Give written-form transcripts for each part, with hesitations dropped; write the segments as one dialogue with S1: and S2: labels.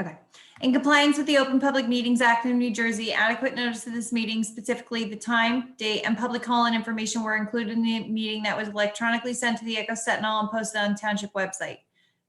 S1: Okay. In compliance with the Open Public Meetings Act of New Jersey, adequate notice of this meeting, specifically the time, date, and public call-in information were included in the meeting that was electronically sent to the Echo Sentinel and posted on Township website.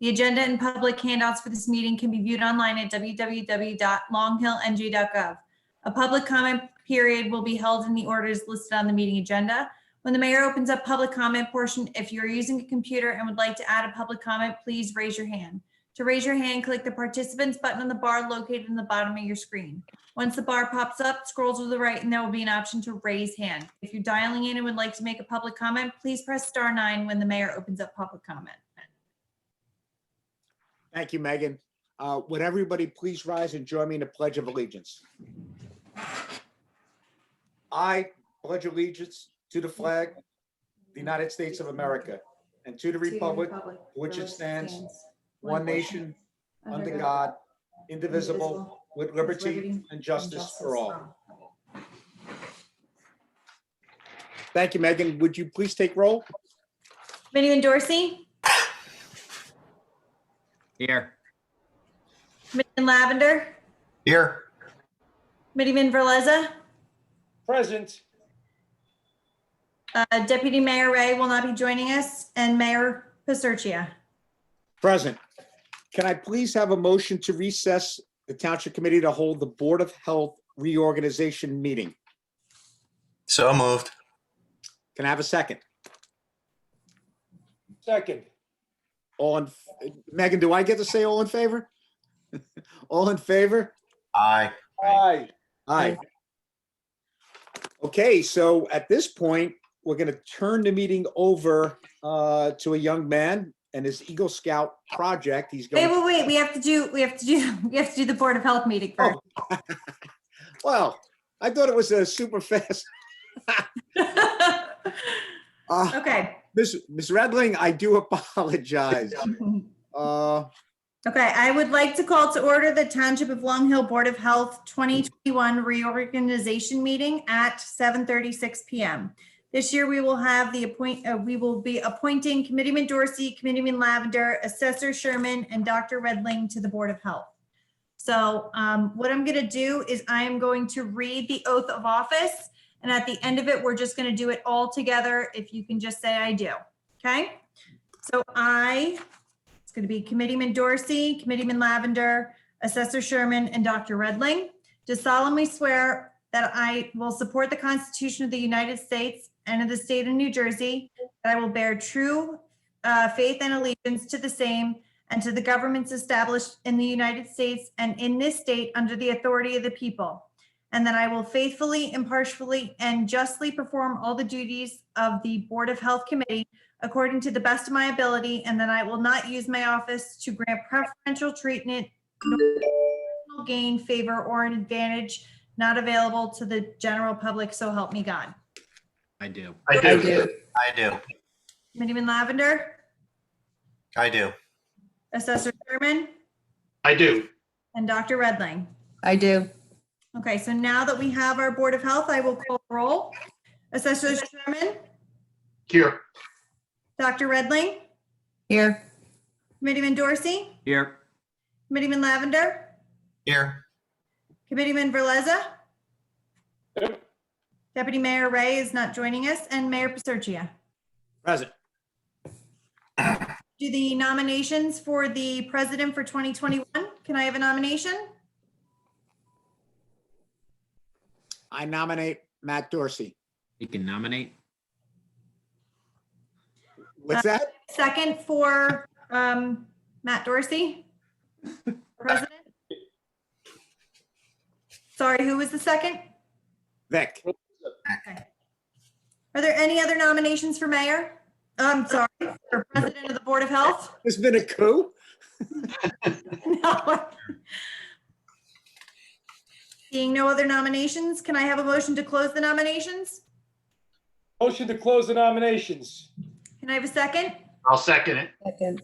S1: The agenda and public handouts for this meeting can be viewed online at www.longhillng.gov. A public comment period will be held in the orders listed on the meeting agenda. When the mayor opens up public comment portion, if you're using a computer and would like to add a public comment, please raise your hand. To raise your hand, click the participants button on the bar located in the bottom of your screen. Once the bar pops up, scroll to the right and there will be an option to raise hand. If you're dialing in and would like to make a public comment, please press *9 when the mayor opens up public comment.
S2: Thank you, Megan. Would everybody please rise and join me in the Pledge of Allegiance? I pledge allegiance to the flag of the United States of America and to the republic for which it stands, one nation, under God, indivisible, with liberty and justice for all. Thank you, Megan. Would you please take roll?
S1: Committeeman Dorsey,
S3: Here.
S1: Committeeman Lavender,
S3: Here.
S1: Committeeman Verleza,
S4: Present.
S1: Deputy Mayor Ray will not be joining us, and Mayor Paserchia.
S2: Present. Can I please have a motion to recess the Township Committee to hold the Board of Health reorganization meeting?
S3: So moved.
S2: Can I have a second?
S4: Second.
S2: Megan, do I get to say all in favor? All in favor?
S3: Aye.
S4: Aye.
S2: Aye. Okay, so at this point, we're going to turn the meeting over to a young man and his Eagle Scout project. He's going.
S1: Wait. We have to do the Board of Health meeting first.
S2: Oh. Well, I thought it was a super fast.
S1: Okay.
S2: Ms. Redling, I do apologize.
S1: Okay, I would like to call to order the Township of Long Hill Board of Health 2021 reorganization meeting at 7:36 p.m. This year, we will have we will be appointing Committeeman Dorsey, Committeeman Lavender, Assessor Sherman, and Dr. Redling to the Board of Health. So what I'm going to do is I am going to read the oath of office, and at the end of it, we're just going to do it all together. If you can just say I do. Okay. So it's going to be Committeeman Dorsey, Committeeman Lavender, Assessor Sherman, and Dr. Redling. Do solemnly swear that I will support the Constitution of the United States and of the state of New Jersey, that I will bear true faith and allegiance to the same and to the governments established in the United States and in this state under the authority of the people, and that I will faithfully, impartially, and justly perform all the duties of the Board of Health Committee according to the best of my ability, and that I will not use my office to grant preferential treatment, nor gain, favor, or an advantage not available to the general public, so help me God.
S3: I do.
S4: I do.
S3: I do.
S1: Committeeman Lavender,
S3: I do.
S1: Assessor Sherman,
S4: I do.
S1: and Dr. Redling.
S5: I do.
S1: Okay, so now that we have our Board of Health, I will call roll. Assessor Sherman,
S4: Here.
S1: Dr. Redling,
S5: Here.
S1: Committeeman Dorsey,
S3: Here.
S1: Committeeman Lavender,
S3: Here.
S1: Committeeman Verleza,
S4: Yep.
S1: Deputy Mayor Ray is not joining us, and Mayor Paserchia.
S2: Present.
S1: Do the nominations for the president for 2021. Can I have a nomination?
S2: I nominate Matt Dorsey.
S3: You can nominate.
S2: What's that?
S1: Second for Matt Dorsey, president. Sorry, who was the second?
S2: Vic.
S1: Are there any other nominations for mayor? I'm sorry, for president of the Board of Health?
S2: There's been a coup?
S1: No. Seeing no other nominations, can I have a motion to close the nominations?
S4: Motion to close the nominations.
S1: Can I have a second?
S4: I'll second it.
S5: Second.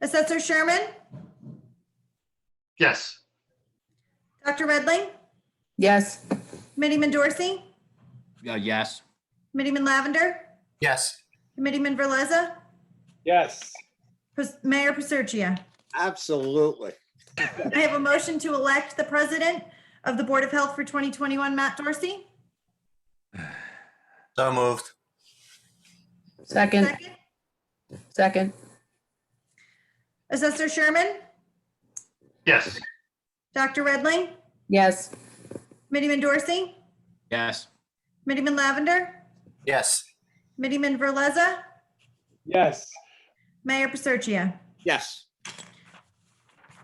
S1: Assessor Sherman,
S4: Yes.
S1: Dr. Redling,
S5: Yes.
S1: Committeeman Dorsey,
S3: Yes.
S1: Committeeman Lavender,
S3: Yes.
S1: Committeeman Verleza,
S4: Yes.
S1: Mayor Paserchia.
S2: Absolutely.
S1: I have a motion to elect the president of the Board of Health for 2021, Matt Dorsey.
S3: So moved.
S5: Second.
S1: Second,
S5: Second.
S1: Assessor Sherman,
S4: Yes.
S1: Dr. Redling,
S5: Yes.
S1: Committeeman Dorsey,
S3: Yes.
S1: Committeeman Lavender,
S3: Yes.
S1: Committeeman Verleza,
S4: Yes.
S1: Mayor Paserchia.
S2: Yes.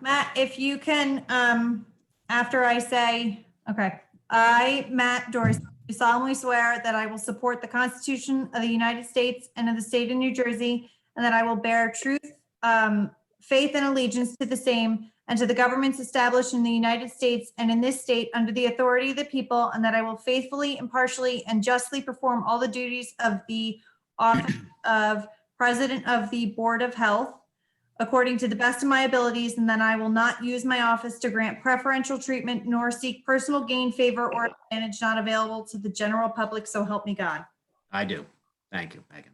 S1: Matt, if you can, after I say, okay, I, Matt Dorsey, do solemnly swear that I will support the Constitution of the United States and of the state of New Jersey, and that I will bear truth, faith, and allegiance to the same and to the governments established in the United States and in this state under the authority of the people, and that I will faithfully, impartially, and justly perform all the duties of the office of President of the Board of Health according to the best of my abilities, and that I will not use my office to grant preferential treatment nor seek personal gain, favor, or advantage not available to the general public, so help me God.
S3: I do. Thank you, Megan.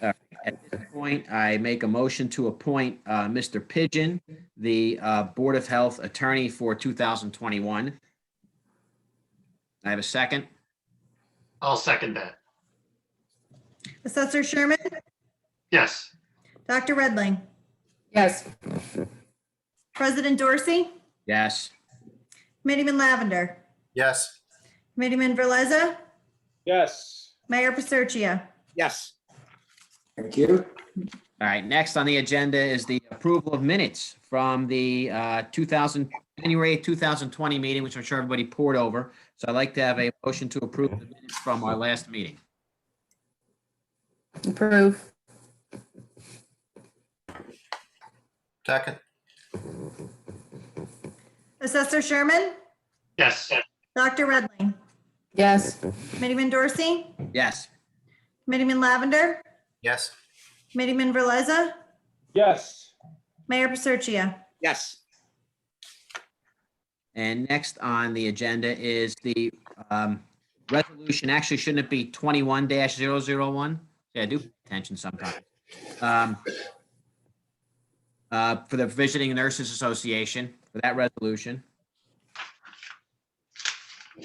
S3: All right. At this point, I make a motion to appoint Mr. Pigeon, the Board of Health Attorney for 2021. I have a second.
S4: I'll second that.
S1: Assessor Sherman,
S4: Yes.
S1: Dr. Redling,
S5: Yes.
S1: President Dorsey,
S3: Yes.
S1: Committeeman Lavender,
S3: Yes.
S1: Committeeman Verleza,
S4: Yes.
S1: Mayor Paserchia.
S2: Yes.
S6: Thank you.
S3: All right, next on the agenda is the approval of minutes from the January 2020 meeting, which I'm sure everybody poured over. So I'd like to have a motion to approve the minutes from our last meeting.
S5: Approve.
S3: Second.
S1: Assessor Sherman,
S4: Yes.
S1: Dr. Redling,
S5: Yes.
S1: Committeeman Dorsey,
S3: Yes.
S1: Committeeman Lavender,
S3: Yes.
S1: Committeeman Verleza,
S4: Yes.
S1: Mayor Paserchia.
S2: Yes.
S3: And next on the agenda is the resolution. Actually, shouldn't it be 21-001? Yeah, I do pay attention sometimes. For the Visiting Nurses Association, for that resolution.
S1: So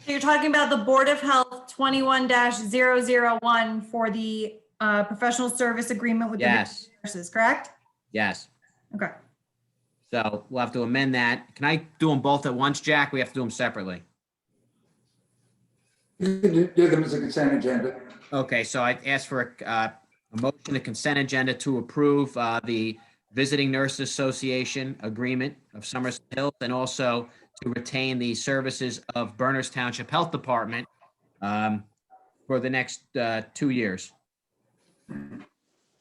S1: you're talking about the Board of Health 21-001 for the professional service agreement with the
S3: Yes,
S1: nurses, correct?
S3: yes.
S1: Okay.
S3: So we'll have to amend that. Can I do them both at once, Jack? We have to do them separately.
S6: You can do them as a consent agenda.
S3: Okay, so I asked for a motion to consent agenda to approve the Visiting Nurses Association agreement of Somerset Hills, and also to retain the services of Berners Township Health Department for the next 2 years.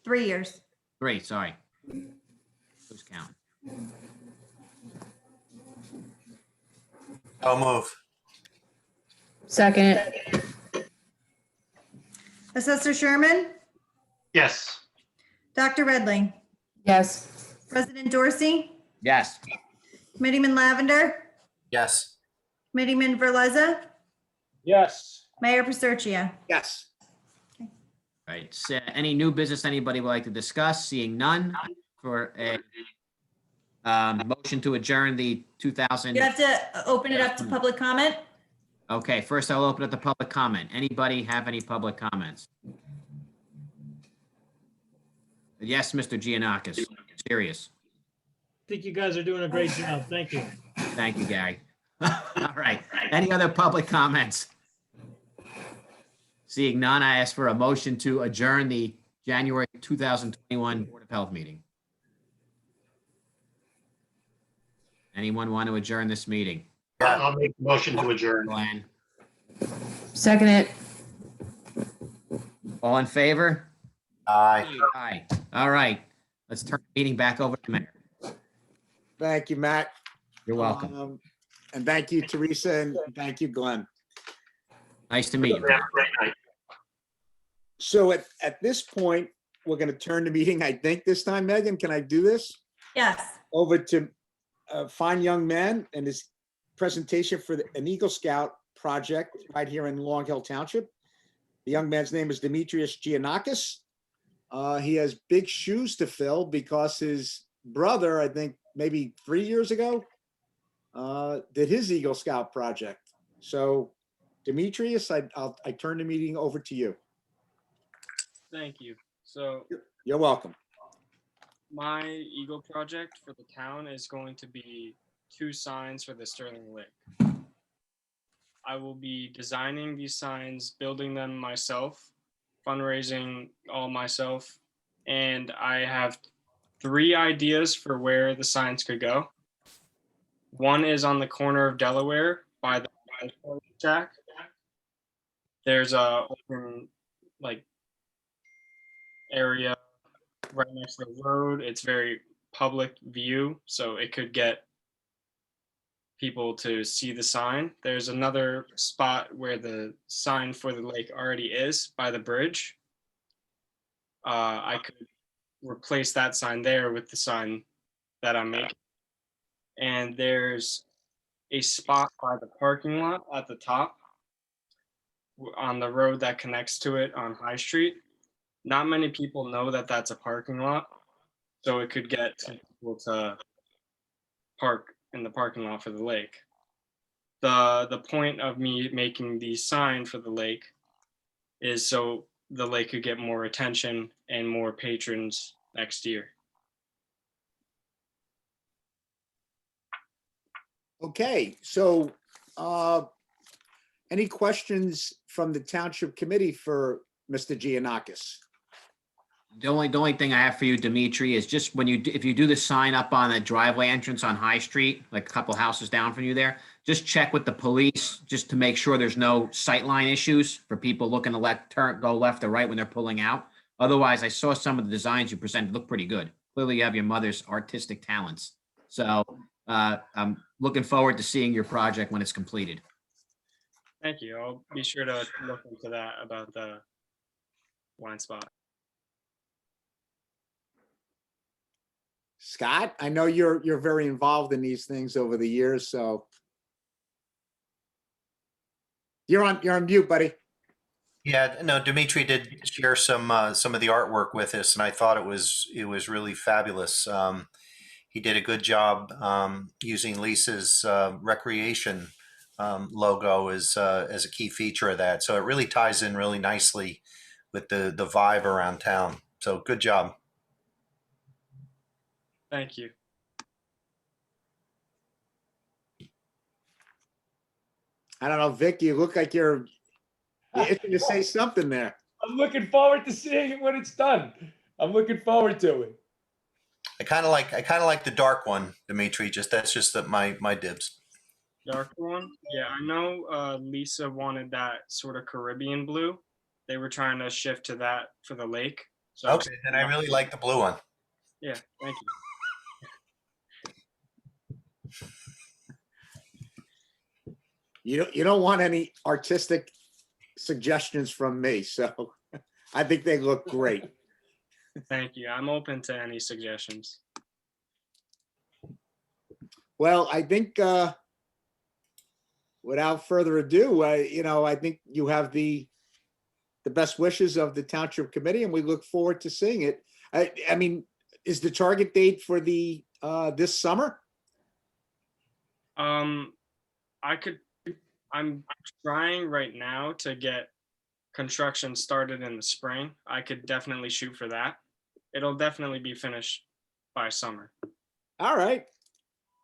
S1: 3 years.
S3: 3, sorry. Who's counting?
S7: I'll move.
S5: Second.
S1: Assessor Sherman,
S4: Yes.
S1: Dr. Redling,
S5: Yes.
S1: President Dorsey,
S3: Yes.
S1: Committeeman Lavender,
S7: Yes.
S1: Committeeman Verleza,
S4: Yes.
S1: Mayor Paserchia.
S2: Yes.
S3: Right. So any new business anybody would like to discuss? Seeing none, for a motion to adjourn the 2000.
S1: You have to open it up to public comment.
S3: Okay, first I'll open up the public comment. Anybody have any public comments? Yes, Mr. Giannakis. Serious.
S8: Think you guys are doing a great job. Thank you.
S3: Thank you, Gary. All right. Any other public comments? Seeing none, I ask for a motion to adjourn the January 2021 Board of Health meeting. Anyone want to adjourn this meeting?
S4: I'll make the motion to adjourn.
S3: Glenn,
S5: Second it.
S3: all in favor?
S7: Aye.
S3: Aye. All right. Let's turn the meeting back over to Mayor.
S2: Thank you, Matt.
S3: You're welcome.
S2: And thank you, Teresa, and thank you, Glenn.
S3: Nice to meet you.
S4: Have a great night.
S2: So at this point, we're going to turn the meeting, I think this time, Megan, can I do this?
S1: Yes.
S2: Over to a fine young man and his presentation for an Eagle Scout project right here in Long Hill Township. The young man's name is Demetrius Giannakis. He has big shoes to fill because his brother, I think maybe 3 years ago, did his Eagle Scout project. So Demetrius, I turn the meeting over to you.
S7: Thank you. So
S2: You're welcome.
S7: my Eagle project for the town is going to be 2 signs for the Sterling Lake. I will be designing these signs, building them myself, fundraising all myself, and I have 3 ideas for where the signs could go. One is on the corner of Delaware by the shack. There's a open like area right next to the road. It's very public view, so it could get people to see the sign. There's another spot where the sign for the lake already is by the bridge. I could replace that sign there with the sign that I'm making. And there's a spot by the parking lot at the top on the road that connects to it on High Street. Not many people know that that's a parking lot, so it could get some people to park in the parking lot for the lake. The point of me making the sign for the lake is so the lake could get more attention and more patrons next year.
S2: Okay, so any questions from the Township Committee for Mr. Giannakis?
S3: The only thing I have for you, Dimitri, is just when if you do the sign up on the driveway entrance on High Street, like a couple houses down from you there, just check with the police just to make sure there's no sightline issues for people looking to go left or right when they're pulling out. Otherwise, I saw some of the designs you presented look pretty good. Clearly, you have your mother's artistic talents. So I'm looking forward to seeing your project when it's completed.
S7: Thank you. I'll be sure to look into that about the blind spot.
S2: Scott, I know you're very involved in these things over the years, so you're on mute, buddy.
S9: Yeah, no, Dimitri did share some of the artwork with us, and I thought it was really fabulous. He did a good job using Lisa's recreation logo as a key feature of that. So it really ties in really nicely with the vibe around town. So good job.
S7: Thank you.
S2: I don't know, Vic, you look like you're itching to say something there.
S10: I'm looking forward to seeing it when it's done. I'm looking forward to it.
S9: I kind of like the dark one, Dimitri. That's just my dibs.
S7: Dark one? Yeah, I know Lisa wanted that sort of Caribbean blue. They were trying to shift to that for the lake. So
S9: Okay, then I really like the blue one.
S7: Yeah, thank you.
S2: You don't want any artistic suggestions from me, so I think they look great.
S7: Thank you. I'm open to any suggestions.
S2: Well, I think without further ado, I think you have the best wishes of the Township Committee, and we look forward to seeing it. I mean, is the target date for the this summer?
S7: I'm trying right now to get construction started in the spring. I could definitely shoot for that. It'll definitely be finished by summer.
S2: All right.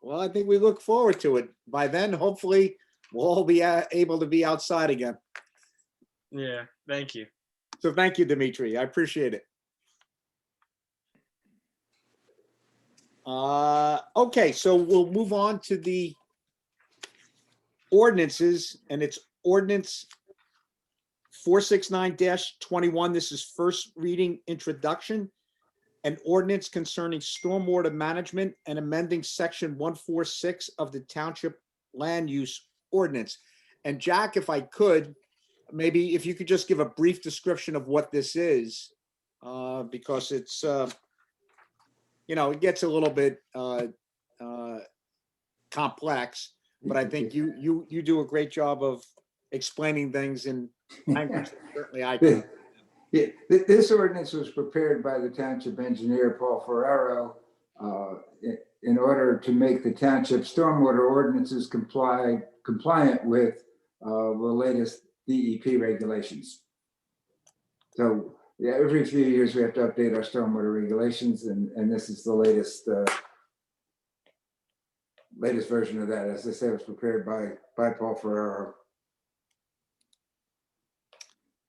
S2: Well, I think we look forward to it. By then, hopefully, we'll all be able to be outside again.
S7: Yeah, thank you.
S2: So thank you, Dimitri. I appreciate it. Okay, so we'll move on to the ordinances, and it's ordinance 469-21. This is first reading introduction. An ordinance concerning stormwater management and amending section 146 of the Township Land Use Ordinance. And Jack, if I could, maybe if you could just give a brief description of what this is, because it's, it gets a little bit complex, but I think you do a great job of explaining things in language that certainly I can.
S6: Yeah, this ordinance was prepared by the township engineer, Paul Ferrero, in order to make the township stormwater ordinances compliant with the latest DEP regulations. So yeah, every few years we have to update our stormwater regulations, and this is the latest version of that. As I said, it was prepared by Paul Ferrero.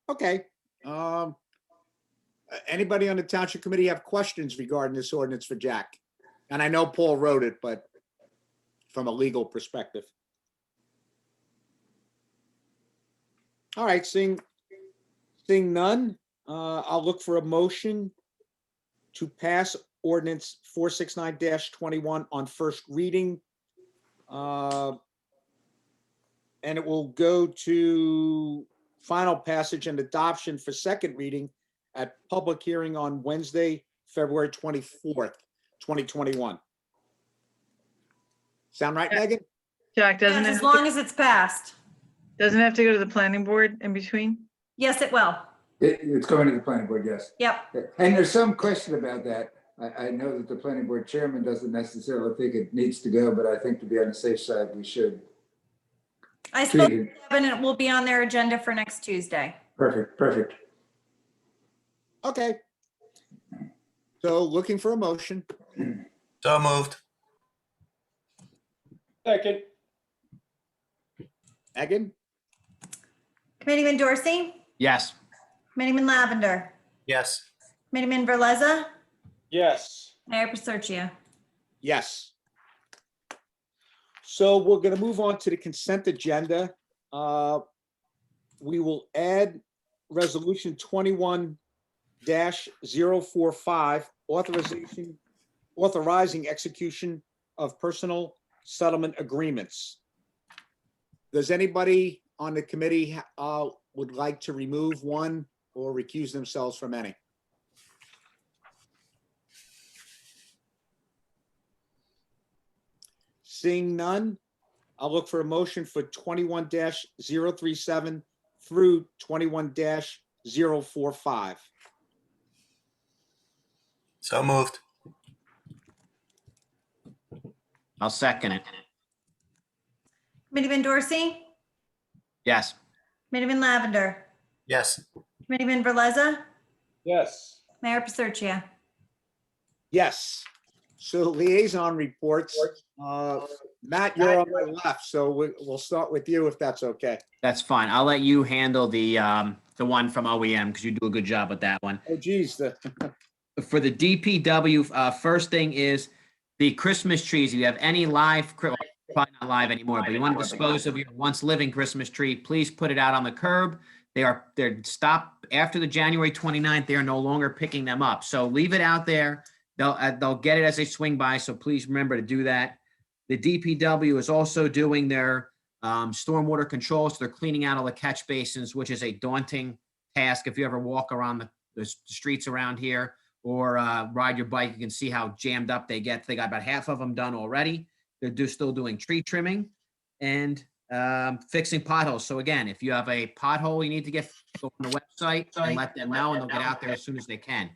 S2: Okay. Anybody on the township committee have questions regarding this ordinance for Jack? And I know Paul wrote it, but from a legal perspective. All right, seeing none, I'll look for a motion to pass ordinance 469-21 on first reading. And it will go to final passage and adoption for second reading at public hearing on Wednesday, February 24th, 2021. Sound right, Megan?
S11: Jack, doesn't
S1: Yes,
S11: it,
S1: as long as it's passed.
S11: doesn't it have to go to the planning board in between?
S1: Yes, it will.
S6: It's going to the planning board, yes.
S1: Yep.
S6: And there's some question about that. I know that the planning board chairman doesn't necessarily think it needs to go, but I think to be on the safe side, we should.
S1: I spoke to Kevin, and it will be on their agenda for next Tuesday.
S6: Perfect.
S2: Okay. So looking for a motion.
S9: So moved.
S10: Second.
S2: Megan?
S1: Committeeman Dorsey,
S3: Yes.
S1: Committeeman Lavender,
S9: Yes.
S1: Committeeman Verleza,
S10: Yes.
S1: Mayor Paserchia.
S2: Yes. So we're going to move on to the consent agenda. We will add resolution 21-045, authorizing execution of personal settlement agreements. Does anybody on the committee would like to remove one or recuse themselves from any? Seeing none, I'll look for a motion for 21-037 through 21-045.
S9: So moved.
S3: I'll second it.
S1: Committeeman Dorsey,
S3: Yes.
S1: Committeeman Lavender,
S9: Yes.
S1: Committeeman Verleza,
S10: Yes.
S1: Mayor Paserchia.
S2: Yes. So liaison reports. Matt, you're on my left, so we'll start with you if that's okay.
S3: That's fine. I'll let you handle the one from OEM because you do a good job with that one.
S2: Oh, geez.
S3: For the DPW, first thing is the Christmas trees. If you have any live, probably not live anymore, but you want to dispose of your once living Christmas tree, please put it out on the curb. They're stopped after the January 29th. They are no longer picking them up. So leave it out there. They'll get it as they swing by. So please remember to do that. The DPW is also doing their stormwater control. So they're cleaning out all the catch basins, which is a daunting task. If you ever walk around the streets around here or ride your bike, you can see how jammed up they get. They got about half of them done already. They're still doing tree trimming and fixing potholes. So again, if you have a pothole you need to get, go on the website and let them know, and they'll get out there as soon as they can.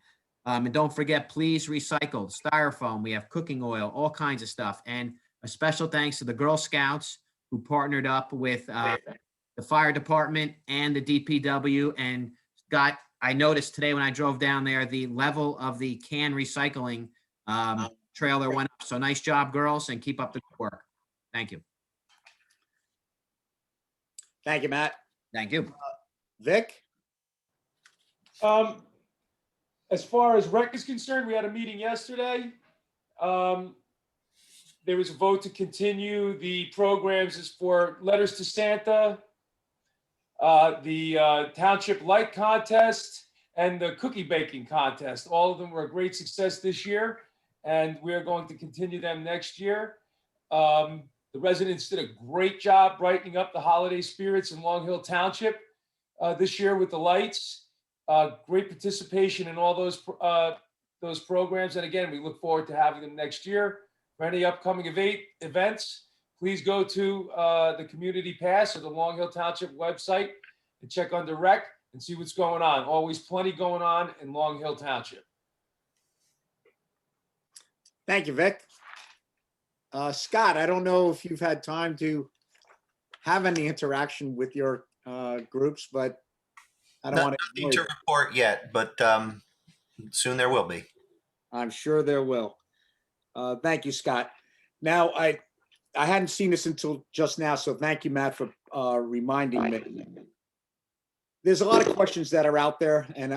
S3: And don't forget, please recycle styrofoam. We have cooking oil, all kinds of stuff. And a special thanks to the Girl Scouts who partnered up with the fire department and the DPW and I noticed today when I drove down there, the level of the can recycling trailer went up. So nice job, girls, and keep up the good work. Thank you.
S2: Thank you, Matt.
S3: Thank you.
S2: Vic?
S10: As far as rec is concerned, we had a meeting yesterday. There was a vote to continue the programs as for Letters to Santa, the Township Light Contest, and the Cookie Baking Contest. All of them were a great success this year, and we are going to continue them next year. The residents did a great job brightening up the holiday spirits in Long Hill Township this year with the lights. Great participation in all those programs. And again, we look forward to having them next year. For any upcoming events, please go to the Community Pass or the Long Hill Township website and check under rec. and see what's going on. Always plenty going on in Long Hill Township.
S2: Thank you, Vic. Scott, I don't know if you've had time to have any interaction with your groups, but I don't want
S9: Nothing to report yet, but soon there will be.
S2: I'm sure there will. Thank you, Scott. Now, I hadn't seen this until just now, so thank you, Matt, for reminding me. There's a lot of questions that are out there, and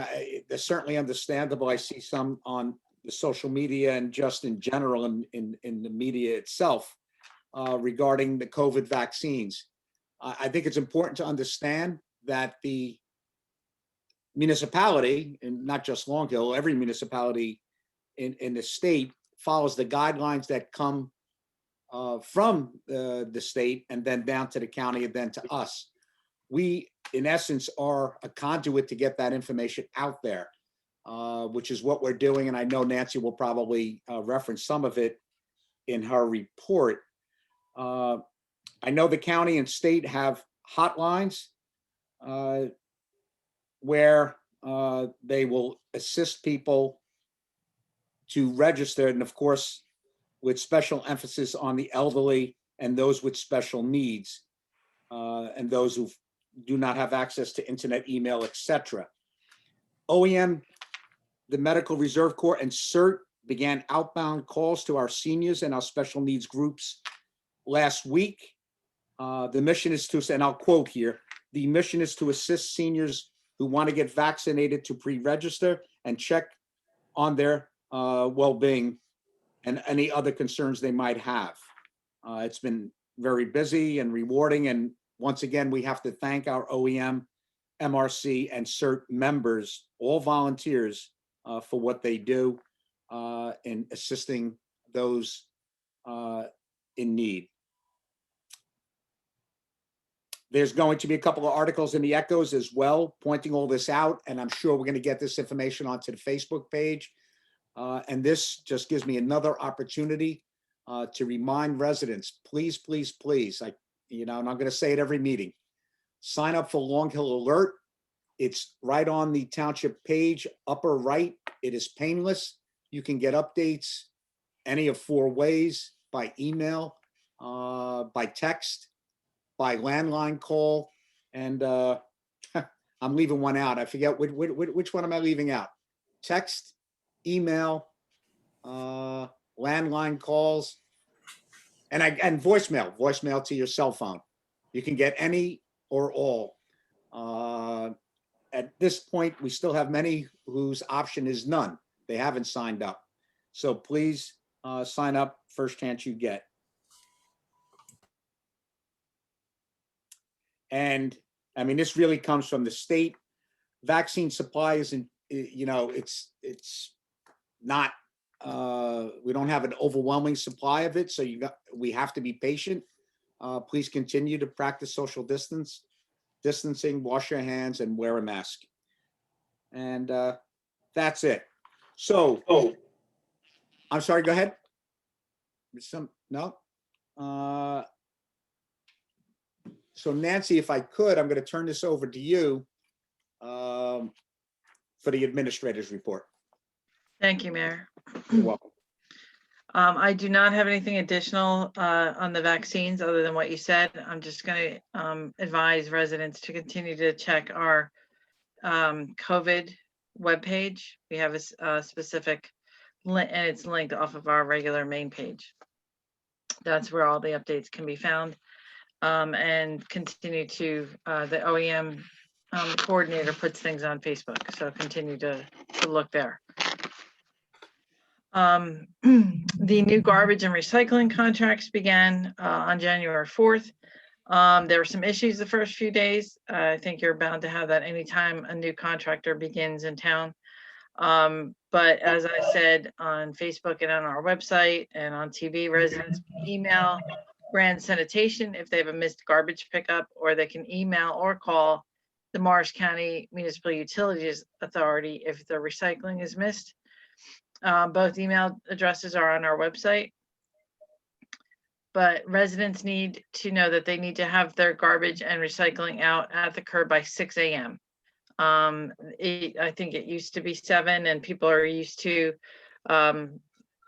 S2: they're certainly understandable. I see some on the social media and just in general in the media itself regarding the COVID vaccines. I think it's important to understand that the municipality, and not just Long Hill, every municipality in the state follows the guidelines that come from the state and then down to the county and then to us. We, in essence, are a conduit to get that information out there, which is what we're doing. And I know Nancy will probably reference some of it in her report. I know the county and state have hotlines where they will assist people to register, and of course, with special emphasis on the elderly and those with special needs, and those who do not have access to internet, email, etc. OEM, the Medical Reserve Corps, and CERT began outbound calls to our seniors and our special needs groups last week. The mission is to, and I'll quote here, the mission is to assist seniors who want to get vaccinated to pre-register and check on their well-being and any other concerns they might have. It's been very busy and rewarding. And once again, we have to thank our OEM, MRC, and CERT members, all volunteers, for what they do in assisting those in need. There's going to be a couple of articles in the Echoes as well, pointing all this out, and I'm sure we're going to get this information onto the Facebook page. And this just gives me another opportunity to remind residents, please, please, please, and I'm going to say it every meeting, sign up for Long Hill Alert. It's right on the township page, upper right. It is painless. You can get updates any of 4 ways: by email, by text, by landline call, and I'm leaving one out. I forget which one am I leaving out? Text, email, landline calls, and voicemail to your cell phone. You can get any or all. At this point, we still have many whose option is none. They haven't signed up. So please sign up first chance you get. And I mean, this really comes from the state. Vaccine supply isn't, it's not, we don't have an overwhelming supply of it. So we have to be patient. Please continue to practice social distancing, wash your hands, and wear a mask. And that's it. So, I'm sorry, go ahead. No? So Nancy, if I could, I'm going to turn this over to you for the administrator's report.
S11: Thank you, Mayor.
S2: You're welcome.
S11: I do not have anything additional on the vaccines other than what you said. I'm just going to advise residents to continue to check our COVID webpage. We have a specific link, and it's linked off of our regular main page. That's where all the updates can be found. And continue to, the OEM coordinator puts things on Facebook, so continue to look there. The new garbage and recycling contracts began on January 4th. There were some issues the first few days. I think you're bound to have that anytime a new contractor begins in town. But as I said on Facebook and on our website and on TV, residents can email Grand Sanitation if they have a missed garbage pickup, or they can email or call the Morris County Municipal Utilities Authority if the recycling is missed. Both email addresses are on our website. But residents need to know that they need to have their garbage and recycling out at the curb by 6 a.m. I think it used to be 7 and people are used to,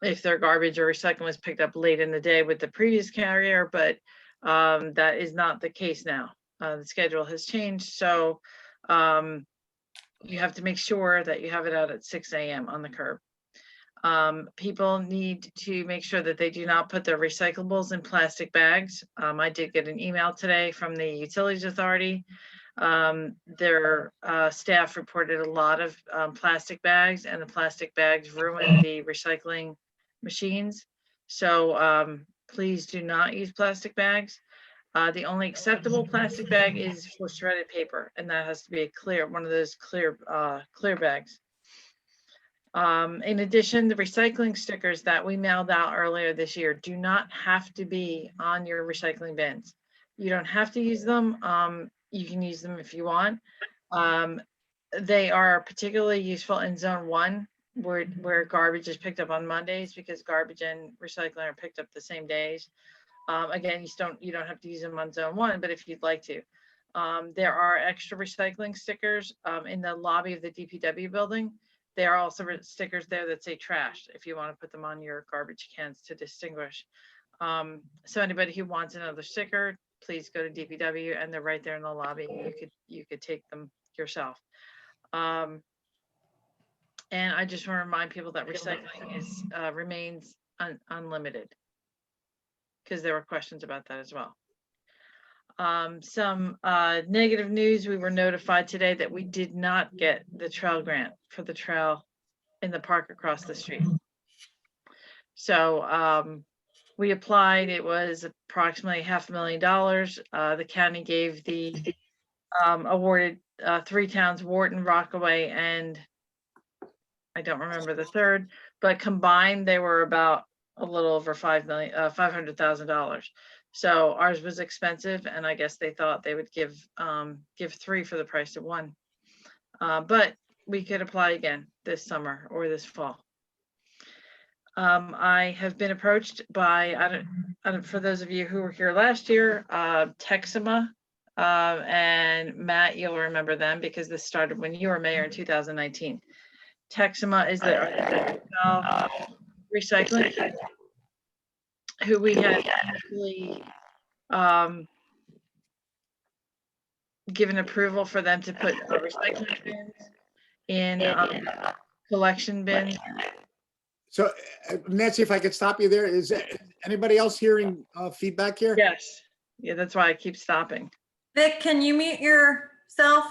S11: if their garbage or recycling was picked up late in the day with the previous carrier, but that is not the case now. The schedule has changed, so you have to make sure that you have it out at 6 a.m. on the curb. People need to make sure that they do not put their recyclables in plastic bags. I did get an email today from the Utilities Authority. Their staff reported a lot of plastic bags, and the plastic bags ruin the recycling machines. So please do not use plastic bags. The only acceptable plastic bag is for shredded paper, and that has to be a clear, one of those clear bags. In addition, the recycling stickers that we mailed out earlier this year do not have to be on your recycling bins. You don't have to use them. You can use them if you want. They are particularly useful in zone 1 where garbage is picked up on Mondays, because garbage and recycling are picked up the same days. Again, you don't have to use them on zone 1, but if you'd like to. There are extra recycling stickers in the lobby of the DPW building. There are also stickers there that say trash, if you want to put them on your garbage cans to distinguish. So anybody who wants another sticker, please go to DPW, and they're right there in the lobby. You could take them yourself. And I just want to remind people that recycling remains unlimited, because there were questions about that as well. Some negative news: we were notified today that we did not get the trail grant for the trail in the park across the street. So we applied. It was approximately $500,000. The county gave the awarded 3 towns, Wharton, Rockaway, and I don't remember the third, but combined they were about a little over $500,000. So ours was expensive, and I guess they thought they would give 3 for the price of 1. But we could apply again this summer or this fall. I have been approached by, for those of you who were here last year, Texima, and Matt, you'll remember them because this started when you were mayor in 2019. Texima is the recycling, who we had actually given approval for them to put recycling bins in collection bins.
S2: So Nancy, if I could stop you there, is anybody else hearing feedback here?
S11: Yes. Yeah, that's why I keep stopping.
S1: Vic, can you mute yourself?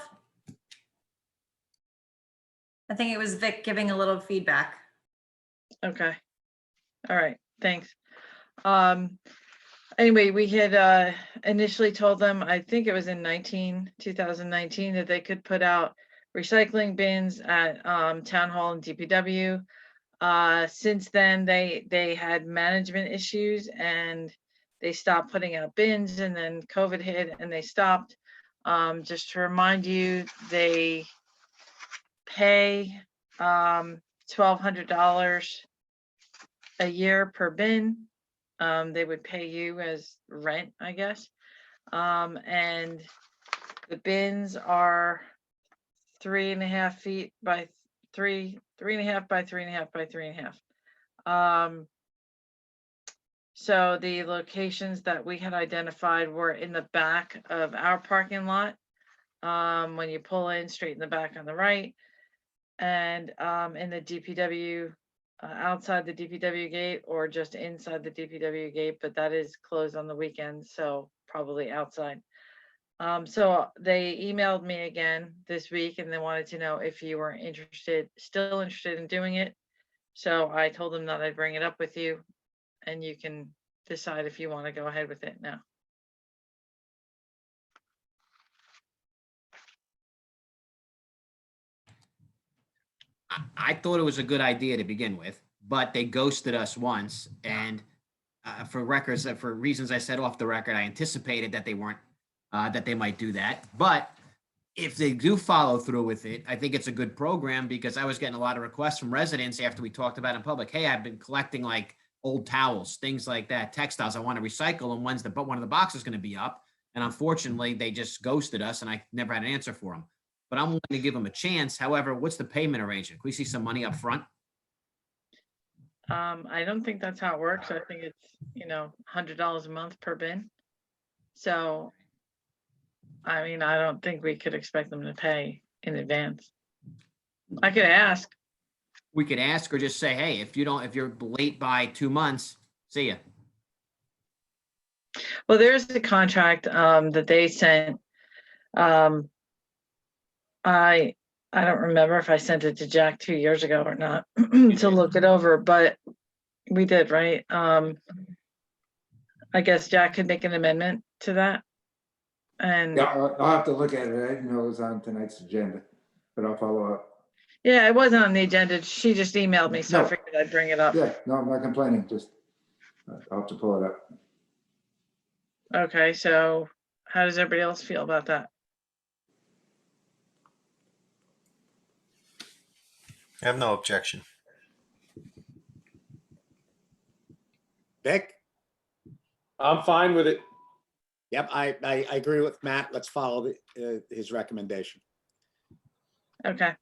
S1: I think it was Vic giving a little feedback.
S11: Okay. All right. Thanks. Anyway, we had initially told them, I think it was in 2019, that they could put out recycling bins at Town Hall and DPW. Since then, they had management issues and they stopped putting out bins, and then COVID hit and they stopped. Just to remind you, they pay $1,200 a year per bin. They would pay you as rent, I guess. And the bins are 3.5 feet by 3.5 by 3.5 by 3.5. So the locations that we had identified were in the back of our parking lot. When you pull in, straight in the back on the right, and in the DPW, outside the DPW gate, or just inside the DPW gate, but that is closed on the weekends, so probably outside. So they emailed me again this week, and they wanted to know if you were still interested in doing it. So I told them that I'd bring it up with you, and you can decide if you want to go ahead with it now.
S3: I thought it was a good idea to begin with, but they ghosted us once. And for reasons I said off the record, I anticipated that they weren't, that they might do that. But if they do follow through with it, I think it's a good program, because I was getting a lot of requests from residents after we talked about it in public. Hey, I've been collecting like old towels, things like that, textiles. I want to recycle them. One of the boxes going to be up? And unfortunately, they just ghosted us, and I never had an answer for them. but I'm willing to give them a chance. However, what's the payment arrangement? Can we see some money up front?
S11: I don't think that's how it works. I think it's, $100 a month per bin. So, I mean, I don't think we could expect them to pay in advance. I could ask.
S3: We could ask or just say, hey, if you're late by 2 months, see ya.
S11: Well, there's a contract that they sent. I don't remember if I sent it to Jack 2 years ago or not to look it over, but we did, right? I guess Jack could make an amendment to that. And
S6: Yeah, I'll have to look at it. I didn't know it was on tonight's agenda, but I'll follow up.
S11: yeah, it wasn't on the agenda. She just emailed me, so I
S6: No.
S11: figured I'd bring it up.
S6: Yeah, no, I'm not complaining, just, I'll have to pull it up.
S11: Okay, so how does everybody else feel about that?
S9: I have no objection.
S2: Vic?
S10: I'm fine with it.
S2: Yep, I agree with Matt. Let's follow his recommendation.
S11: Okay.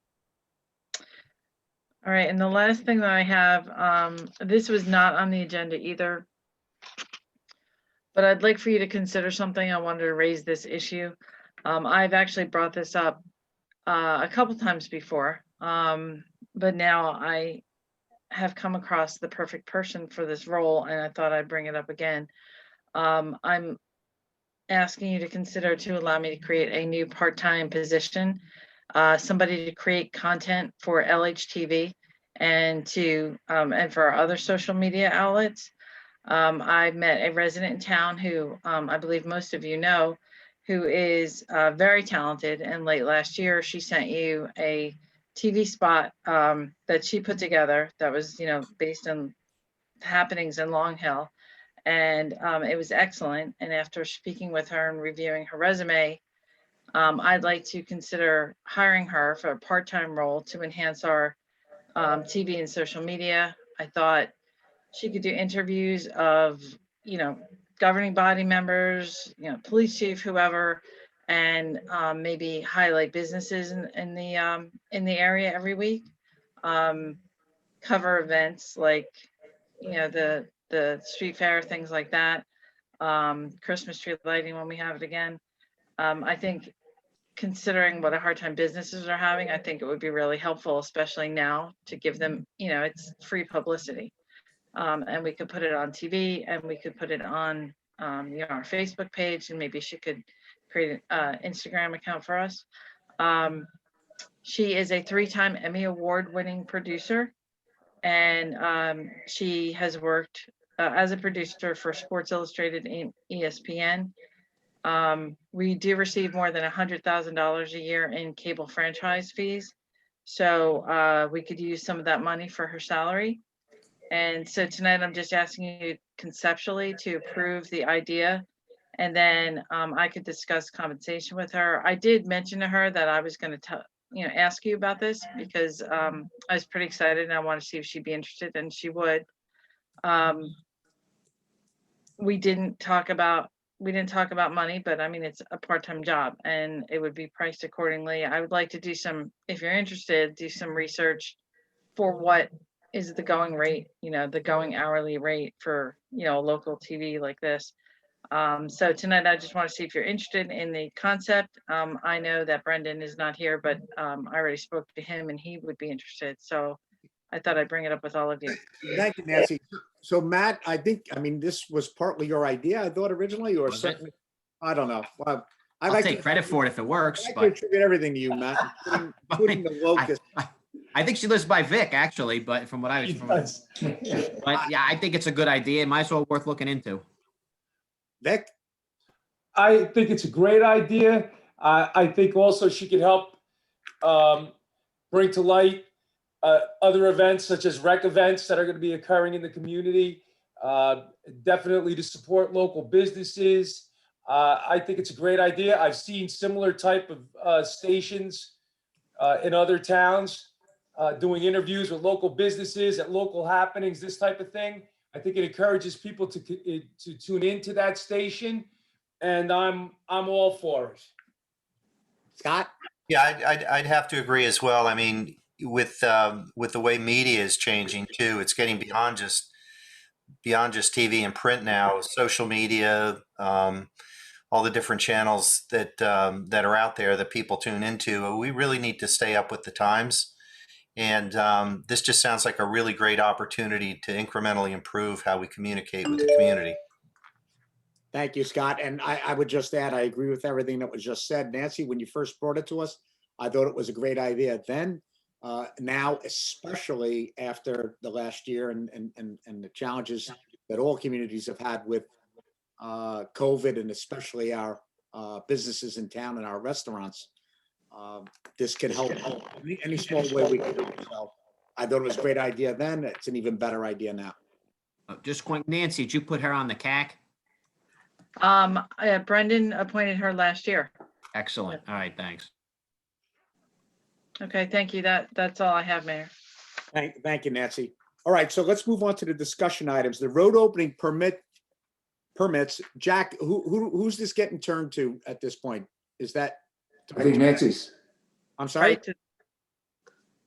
S11: All right, and the last thing that I have, this was not on the agenda either, but I'd like for you to consider something. I wanted to raise this issue. I've actually brought this up a couple times before, but now I have come across the perfect person for this role, and I thought I'd bring it up again. I'm asking you to consider to allow me to create a new part-time position, somebody to create content for LHTV and and for our other social media outlets. I've met a resident in town who I believe most of you know, who is very talented. And late last year, she sent you a TV spot that she put together that was, based on happenings in Long Hill. And it was excellent. And after speaking with her and reviewing her resume, I'd like to consider hiring her for a part-time role to enhance our TV and social media. I thought she could do interviews of, governing body members, police chief, whoever, and maybe highlight businesses in the area every week. Cover events like, the street fair, things like that. Christmas tree lighting when we have it again. I think considering what a hard time businesses are having, I think it would be really helpful, especially now, to give them, it's free publicity. And we could put it on TV and we could put it on, our Facebook page, and maybe she could create an Instagram account for us. She is a 3-time Emmy Award winning producer, and she has worked as a producer for Sports Illustrated and ESPN. We do receive more than $100,000 a year in cable franchise fees. So we could use some of that money for her salary. And so tonight I'm just asking you conceptually to approve the idea. And then I could discuss compensation with her. I did mention to her that I was going to ask you about this because I was pretty excited and I want to see if she'd be interested, and she would. We didn't talk about money, but I mean, it's a part-time job and it would be priced accordingly. I would like to do some, if you're interested, do some research for what is the going rate, the going hourly rate for, local TV like this. So tonight, I just want to see if you're interested in the concept. I know that Brendan is not here, but I already spoke to him and he would be interested. So I thought I'd bring it up with all of you.
S2: Thank you, Nancy. So Matt, this was partly your idea, I thought originally, or
S3: Was it?
S2: something. I don't know. Well,
S3: I'll take credit for it if it works,
S2: I
S3: but
S2: contribute everything to you, Matt, including the locust.
S3: I think she lives by Vic, actually, but from what I was, but yeah, I think it's a good idea. It might as well worth looking into.
S2: Vic?
S10: I think it's a great idea. I think also she could help bring to light other events such as rec events that are going to be occurring in the community. Definitely to support local businesses. I think it's a great idea. I've seen similar type of stations in other towns doing interviews with local businesses at local happenings, this type of thing. I think it encourages people to tune into that station, and I'm all for it.
S2: Scott?
S9: Yeah, I'd have to agree as well. I mean, with the way media is changing too, it's getting beyond just TV and print now. Social media, all the different channels that are out there that people tune into. We really need to stay up with the times, and this just sounds like a really great opportunity to incrementally improve how we communicate with the community.
S2: Thank you, Scott. And I would just add, I agree with everything that was just said. Nancy, when you first brought it to us, I thought it was a great idea then. Now, especially after the last year and the challenges that all communities have had with COVID, and especially our businesses in town and our restaurants, this can help any small way we can do it. So I thought it was a great idea then. It's an even better idea now.
S3: Just quick, Nancy, did you put her on the CAC?
S11: Brendan appointed her last year.
S3: Excellent. All right, thanks.
S11: Okay, thank you. That's all I have, Mayor.
S2: Thank you, Nancy. All right, so let's move on to the discussion items. The road opening permits. Jack, who's this getting turned to at this point? Is that?
S6: I think Nancy's.
S2: I'm sorry?
S11: Right.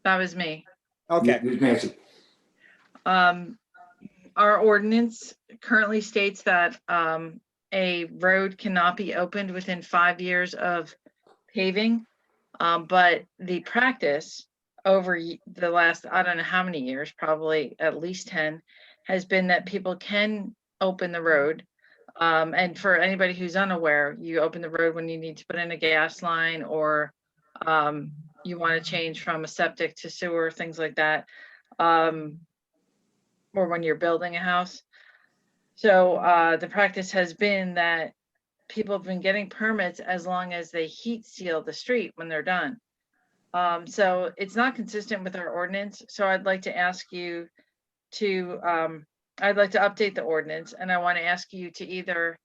S11: That was me.
S2: Okay.
S6: Nancy.
S11: Our ordinance currently states that a road cannot be opened within 5 years of paving. But the practice over the last, I don't know how many years, probably at least 10, has been that people can open the road. And for anybody who's unaware, you open the road when you need to put in a gas line, or you want to change from a septic to sewer, things like that, or when you're building a house. So the practice has been that people have been getting permits as long as they heat seal the street when they're done. So it's not consistent with our ordinance. So I'd like to ask you to, I'd like to update the ordinance, and I want to ask you to either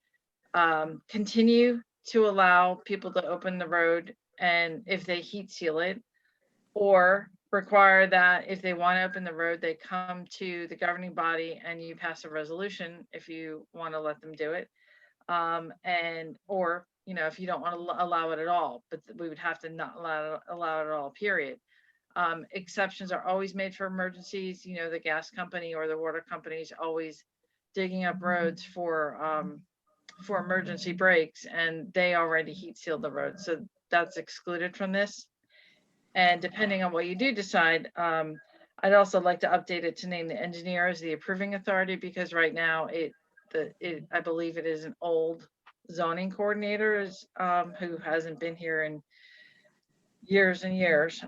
S11: continue to allow people to open the road and if they heat seal it, or require that if they want to open the road, they come to the governing body and you pass a resolution if you want to let them do it. Or, you know, if you don't want to allow it at all, but we would have to not allow it at all, period. Exceptions are always made for emergencies. You know, the gas company or the water company is always digging up roads for emergency breaks, and they already heat sealed the road. So that's excluded from this. And depending on what you do decide, I'd also like to update it to name the engineer as the approving authority, because right now I believe it is an old zoning coordinator who hasn't been here in years and years.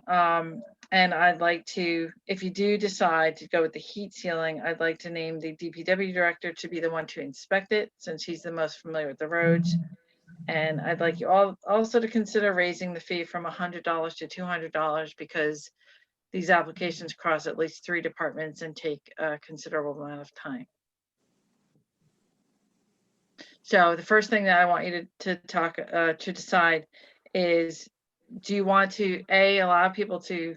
S11: And I'd like to, if you do decide to go with the heat sealing, I'd like to name the DPW director to be the one to inspect it, since he's the most familiar with the roads. And I'd like you all also to consider raising the fee from $100 to $200, because these applications cross at least 3 departments and take a considerable amount of time. So the first thing that I want you to decide is, do you want to allow people to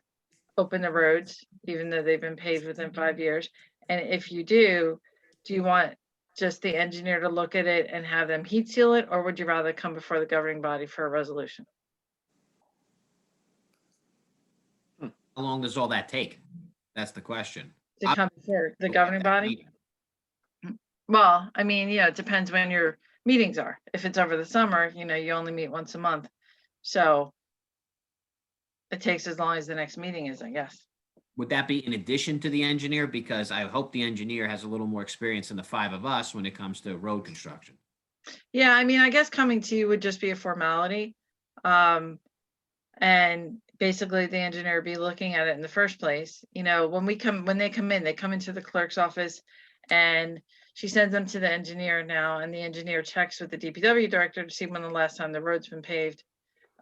S11: open the roads even though they've been paved within 5 years? And if you do you want just the engineer to look at it and have them heat seal it, or would you rather come before the governing body for a resolution?
S3: How long does all that take? That's the question.
S11: To come before the governing body? Well, I mean, yeah, it depends when your meetings are. If it's over the summer, you know, you only meet once a month. So it takes as long as the next meeting is, I guess.
S3: Would that be in addition to the engineer? Because I hope the engineer has a little more experience than the 5 of us when it comes to road construction.
S11: Yeah, I mean, I guess coming to you would just be a formality. And basically the engineer would be looking at it in the first place. You know, when they come in, they come into the clerk's office and she sends them to the engineer now, and the engineer checks with the DPW director to see when the last time the road's been paved.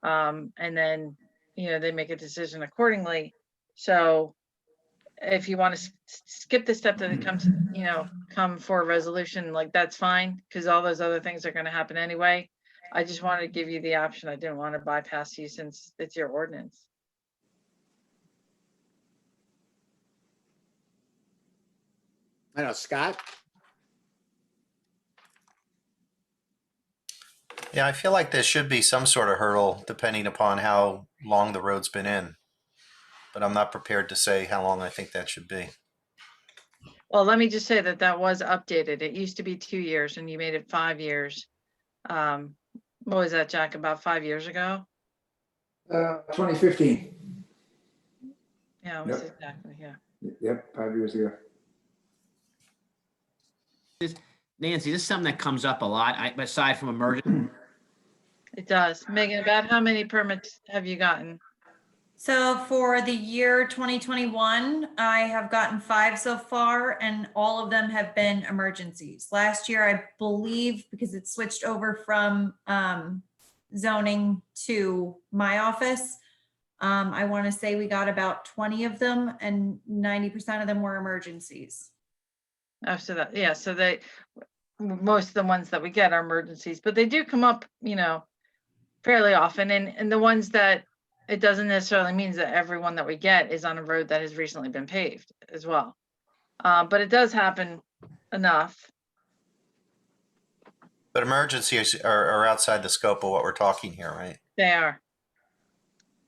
S11: And then, you know, they make a decision accordingly. So if you want to skip the step that it comes, you know, come for a resolution, like, that's fine, because all those other things are going to happen anyway. I just wanted to give you the option. I didn't want to bypass you since it's your ordinance.
S2: I know, Scott?
S9: Yeah, I feel like there should be some sort of hurdle depending upon how long the road's been in. But I'm not prepared to say how long I think that should be.
S11: Well, let me just say that that was updated. It used to be 2 years and you made it 5 years. What was that, Jack, about 5 years ago?
S6: 2015.
S11: Yeah, it was
S6: Yep.
S11: exactly, yeah.
S6: Yep, 5 years ago.
S3: Nancy, this is something that comes up a lot, aside from emergency.
S11: It does. Megan, about how many permits have you gotten?
S1: So for the year 2021, I have gotten 5 so far, and all of them have been emergencies. Last year, I believe, because it switched over from zoning to my office, I want to say we got about 20 of them, and 90% of them were emergencies.
S11: After that, yeah, so most of the ones that we get are emergencies, but they do come up, fairly often. And the ones that it doesn't necessarily mean that everyone that we get is on a road that has recently been paved as well. But it does happen enough.
S9: But emergencies are outside the scope of what we're talking here, right?
S11: They are.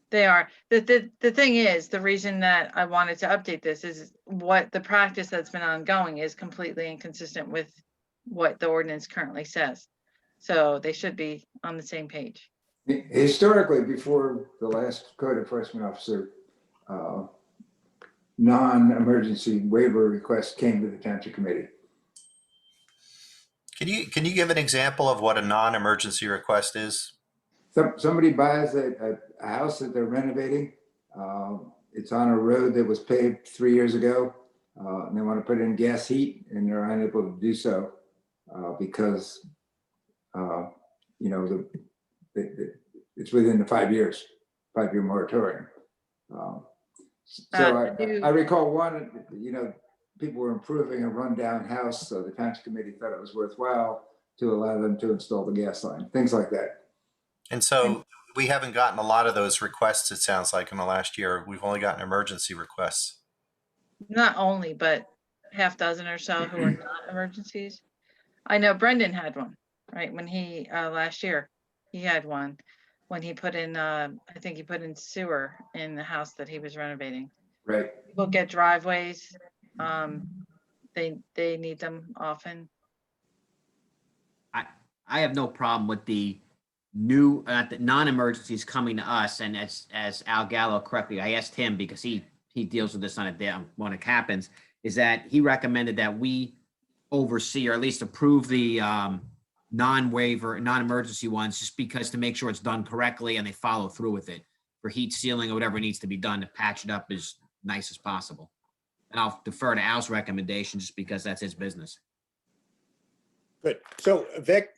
S11: They are. The thing is, the reason that I wanted to update this is what the practice that's been ongoing is completely inconsistent with what the ordinance currently says. So they should be on the same page.
S6: Historically, before the last code enforcement officer, non-emergency waiver request came to the township committee.
S9: Can you give an example of what a non-emergency request is?
S6: Somebody buys a house that they're renovating. It's on a road that was paved 3 years ago. And they want to put in gas heat, and they're unable to do so because, it's within the 5 years, 5-year moratorium. I recall one, people were improving a rundown house, so the township committee thought it was worthwhile to allow them to install the gas line, things like that.
S9: And so we haven't gotten a lot of those requests, it sounds like, in the last year. We've only gotten emergency requests.
S11: Not only, but half dozen or so who are not emergencies. I know Brendan had one, right? When he, last year, he had one when he put in, I think he put in sewer in the house that he was renovating.
S6: Right.
S11: People get driveways. They need them often.
S3: I have no problem with the new the non-emergencies coming to us, and as Al Gallo correctly, I asked him because he deals with this on a day when it happens, is that he recommended that we oversee or at least approve the non-emergency ones, just because to make sure it's done correctly and they follow through with it for heat, sealing, or whatever needs to be done to patch it up as nice as possible. And I'll defer to Al's recommendation just because that's his business.
S2: Good. So Vic?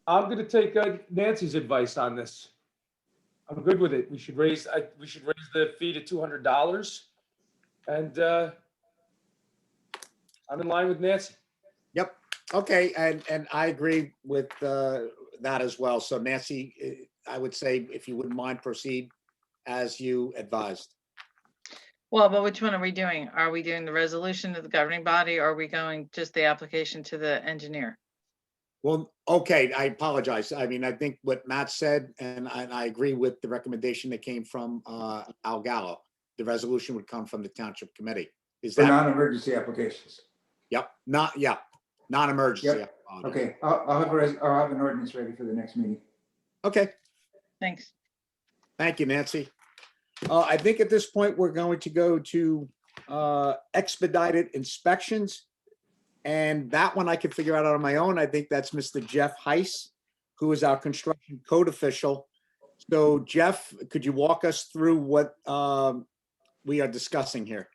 S10: I'm going to take Nancy's advice on this. I'm good with it. We should raise the fee to $200, and I'm in line with Nancy.
S2: Yep. Okay. And I agree with that as well. So Nancy, I would say, if you wouldn't mind, proceed as you advised.
S11: Well, but which one are we doing? Are we doing the resolution to the governing body, or are we going just the application to the engineer?
S2: Well, okay, I apologize. I mean, I think what Matt said, and I agree with the recommendation that came from Al Gallo. The resolution would come from the township committee. Is
S6: For
S2: that?
S6: non-emergency applications.
S2: Yep, non-emergency.
S6: Yep. Okay, I'll have an ordinance ready for the next meeting.
S2: Okay,
S11: Thanks.
S2: thank you, Nancy. I think at this point, we're going to go to expedited inspections. And that one I can figure out on my own. I think that's Mr. Jeff Heiss, who is our construction code official. So Jeff, could you walk us through what we are discussing here?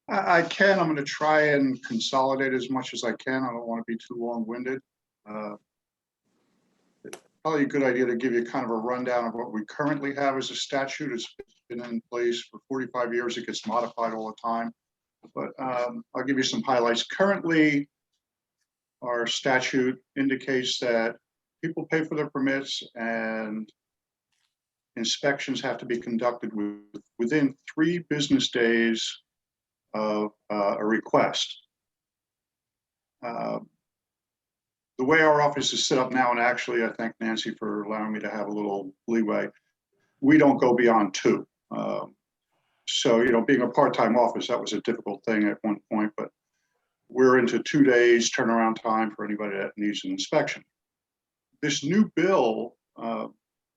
S12: I can. I'm going to try and consolidate as much as I can. I don't want to be too long-winded. Probably a good idea to give you kind of a rundown of what we currently have as a statute. It's been in place for 45 years. It gets modified all the time. But I'll give you some highlights. Currently, our statute indicates that people pay for their permits and inspections have to be conducted within 3 business days of a request. Uh, The way our office is set up now, and actually I thank Nancy for allowing me to have a little leeway, we don't go beyond 2. So, being a part-time office, that was a difficult thing at one point, but we're into 2 days turnaround time for anybody that needs an inspection. This new bill,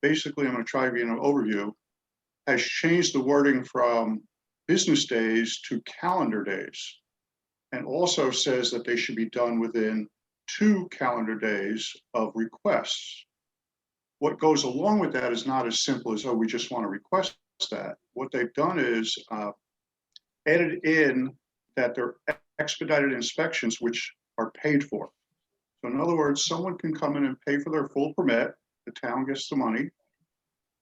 S12: basically, I'm going to try to give you an overview, has changed the wording from business days to calendar days, and also says that they should be done within 2 calendar days of requests. What goes along with that is not as simple as, oh, we just want to request that. What they've done is added in that they're expedited inspections, which are paid for. So in other words, someone can come in and pay for their full permit, the town gets the money,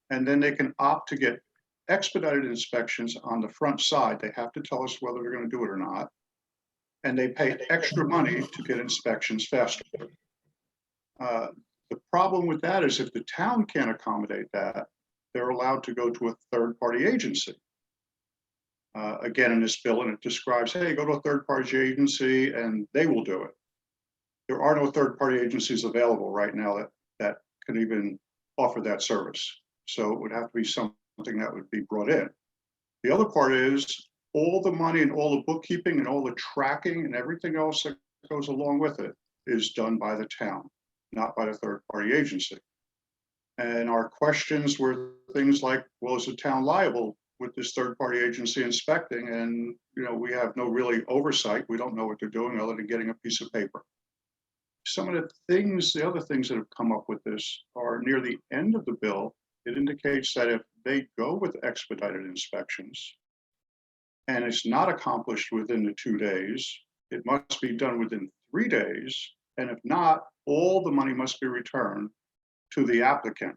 S12: and then they can opt to get expedited inspections on the front side. They have to tell us whether they're going to do it or not. And they pay extra money to get inspections faster. The problem with that is if the town can't accommodate that, they're allowed to go to a third-party agency. Again, in this bill, and it describes, hey, go to a third-party agency and they will do it. There are no third-party agencies available right now that can even offer that service. So it would have to be something that would be brought in. The other part is all the money and all the bookkeeping and all the tracking and everything else that goes along with it is done by the town, not by the third-party agency. And our questions were things like, well, is the town liable with this third-party agency inspecting? And, we have no really oversight. We don't know what they're doing other than getting a piece of paper. Some of the other things that have come up with this are near the end of the bill. It indicates that if they go with expedited inspections and it's not accomplished within the 2 days, it must be done within 3 days. And if not, all the money must be returned to the applicant,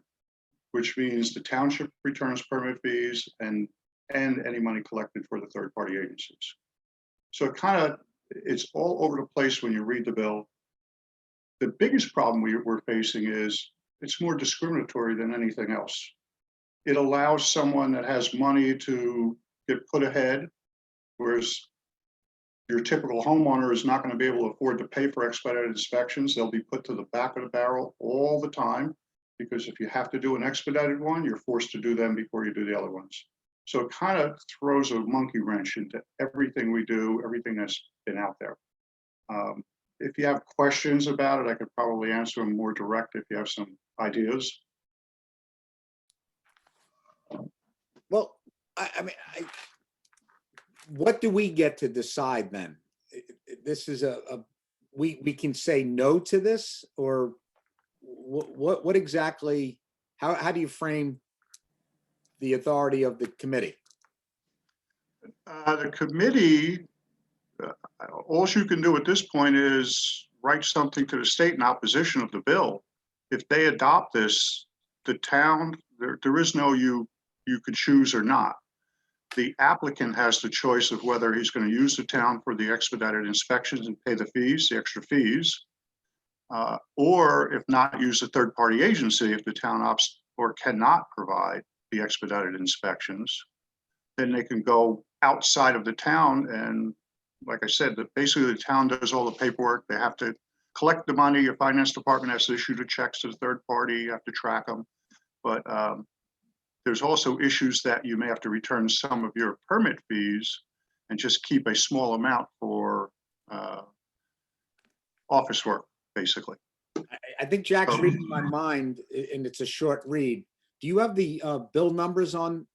S12: which means the township returns permit fees and any money collected for the third-party agencies. So it's all over the place when you read the bill. The biggest problem we're facing is it's more discriminatory than anything else. It allows someone that has money to get put ahead, whereas your typical homeowner is not going to be able to afford to pay for expedited inspections. They'll be put to the back of the barrel all the time, because if you have to do an expedited one, you're forced to do them before you do the other ones. So it kind of throws a monkey wrench into everything we do, everything that's been out there. If you have questions about it, I could probably answer them more direct if you have some ideas.
S2: Well, what do we get to decide then? This is we can say no to this, or what exactly, how do you frame the authority of the committee?
S12: The committee, all you can do at this point is write something to the state in opposition of the bill. If they adopt this, the town, there is no you could choose or not. The applicant has the choice of whether he's going to use the town for the expedited inspections and pay the fees, the extra fees, or if not, use a third-party agency if the town opts or cannot provide the expedited inspections. Then they can go outside of the town, and like I said, basically the town does all the paperwork. They have to collect the money. Your finance department has to issue the checks to the third party. You have to track them. But there's also issues that you may have to return some of your permit fees and just keep a small amount for office work, basically.
S2: I think Jack's reading my mind, and it's a short read. Do you have the bill numbers on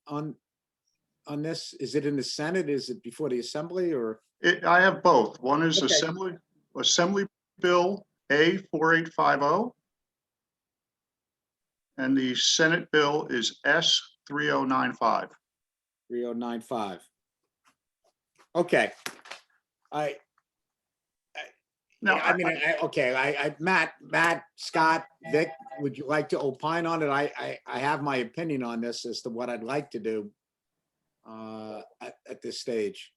S2: this? Is it in the Senate? Is it before the Assembly, or?
S12: I have both. One is
S2: Okay.
S12: Assembly Bill A4850, and the Senate bill is S3095.
S2: 3095. Okay. Matt, Scott, Vic, would you like to opine on it? I have my opinion on this as to what I'd like to do at this stage.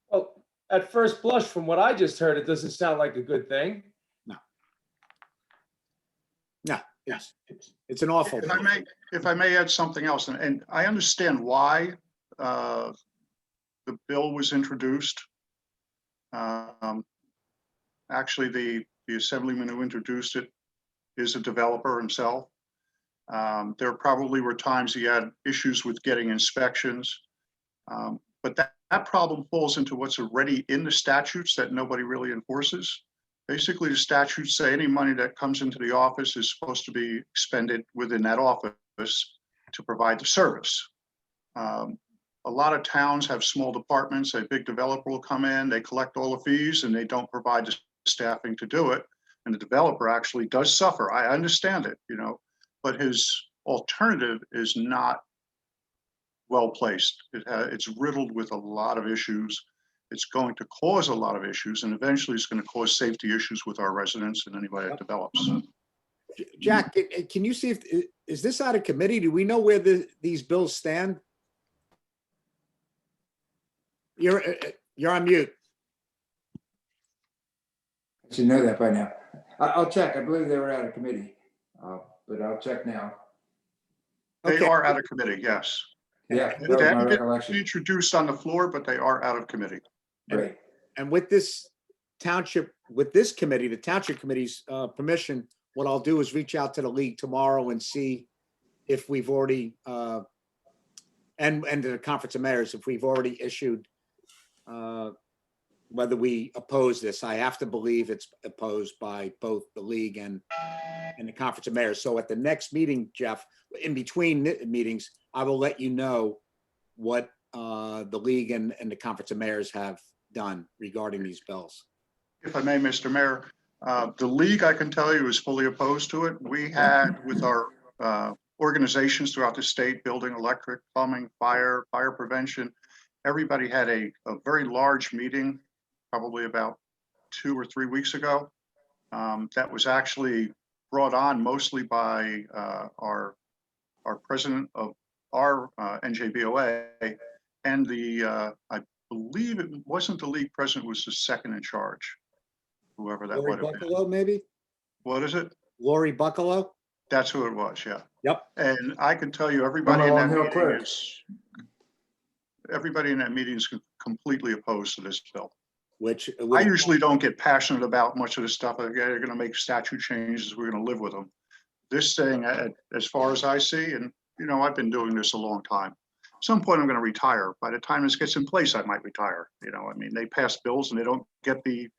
S10: Well, at first blush, from what I just heard, it doesn't sound like a good thing.
S2: No, it's an awful.
S12: If I may add something else, and I understand why the bill was introduced. Actually, the assemblyman who introduced it is a developer himself. There probably were times he had issues with getting inspections. But that problem falls into what's already in the statutes that nobody really enforces. Basically, the statutes say any money that comes into the office is supposed to be expended within that office to provide the service. A lot of towns have small departments. A big developer will come in, they collect all the fees, and they don't provide the staffing to do it. And the developer actually does suffer. I understand it, but his alternative is not well placed. It's riddled with a lot of issues. It's going to cause a lot of issues, and eventually it's going to cause safety issues with our residents and anybody that develops.
S2: Jack, can you see is this out of committee? Do we know where these bills stand? You're on mute.
S6: I should know that by now. I'll check. I believe they were out of committee, but I'll check now.
S12: They
S2: Okay.
S12: are out of committee, yes.
S6: Yeah,
S12: They
S6: that was my
S12: haven't been
S6: recollection.
S12: introduced on the floor, but they are out of committee.
S6: Right.
S2: And with this committee, the township committee's permission, what I'll do is reach out to the league tomorrow and see if we've already, and to the conference of mayors, if we've already issued, whether we oppose this. I have to believe it's opposed by both the league and the conference of mayors. So at the next meeting, Jeff, in between meetings, I will let you know what the league and the conference of mayors have done regarding these bills.
S12: If I may, Mr. Mayor, the league, I can tell you, is fully opposed to it. We had with our organizations throughout the state, building, electric, plumbing, fire prevention, everybody had a very large meeting, probably about 2 or 3 weeks ago. That was actually brought on mostly by our president of our NJBOA, and I believe it wasn't the league president, was the second in charge, whoever that
S2: Lori
S12: would have been.
S2: Buccalo, maybe?
S12: What is it?
S2: Lori Buccalo?
S12: That's who it was, yeah.
S2: Yep.
S12: And I can tell you, everybody in
S6: Long
S12: that
S6: Hill
S12: meeting
S6: clerk.
S12: is completely opposed to this bill.
S2: Which
S12: I usually don't get passionate about much of this stuff. They're going to make statute changes. We're going to live with them. This thing, as far as I see, and I've been doing this a long time. At some point, I'm going to retire. By the time this gets in place, I might retire. They pass bills and they don't get the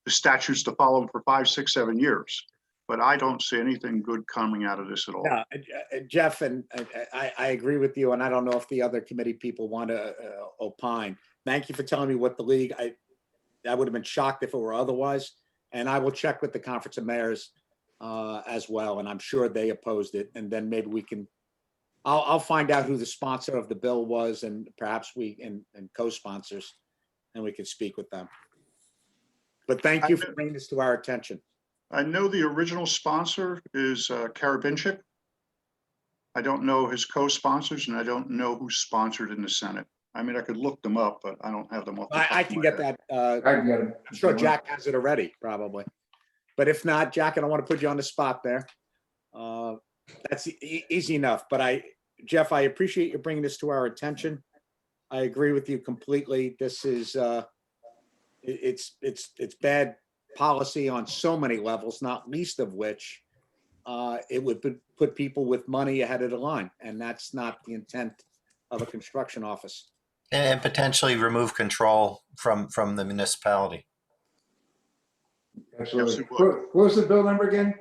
S12: statutes to follow them for 5, 6, 7 years. But I don't see anything good coming out of this at all.
S2: Yeah, Jeff, and I agree with you, and I don't know if the other committee people want to opine. Thank you for telling me what the league, I would have been shocked if it were otherwise. And I will check with the conference of mayors as well, and I'm sure they opposed it. And then maybe we can, I'll find out who the sponsor of the bill was, and perhaps and co-sponsors, and we can speak with them. But thank you for bringing this to our attention.
S12: I know the original sponsor is Karabinchik. I don't know his co-sponsors, and I don't know who's sponsored in the Senate. I could look them up, but I don't have them off the top
S2: I
S12: of
S2: can
S12: my
S2: get
S12: head.
S2: that.
S6: I can get them.
S2: I'm sure Jack has it already, probably. But if not, Jack, I don't want to put you on the spot there. That's easy enough. But Jeff, I appreciate you bringing this to our attention. I agree with you completely. This is it's bad policy on so many levels, not least of which it would put people with money ahead of the line, and that's not the intent of a construction office.
S9: And potentially remove control from the municipality.
S6: Absolutely.
S12: Yes, it would.
S6: What was the bill number again,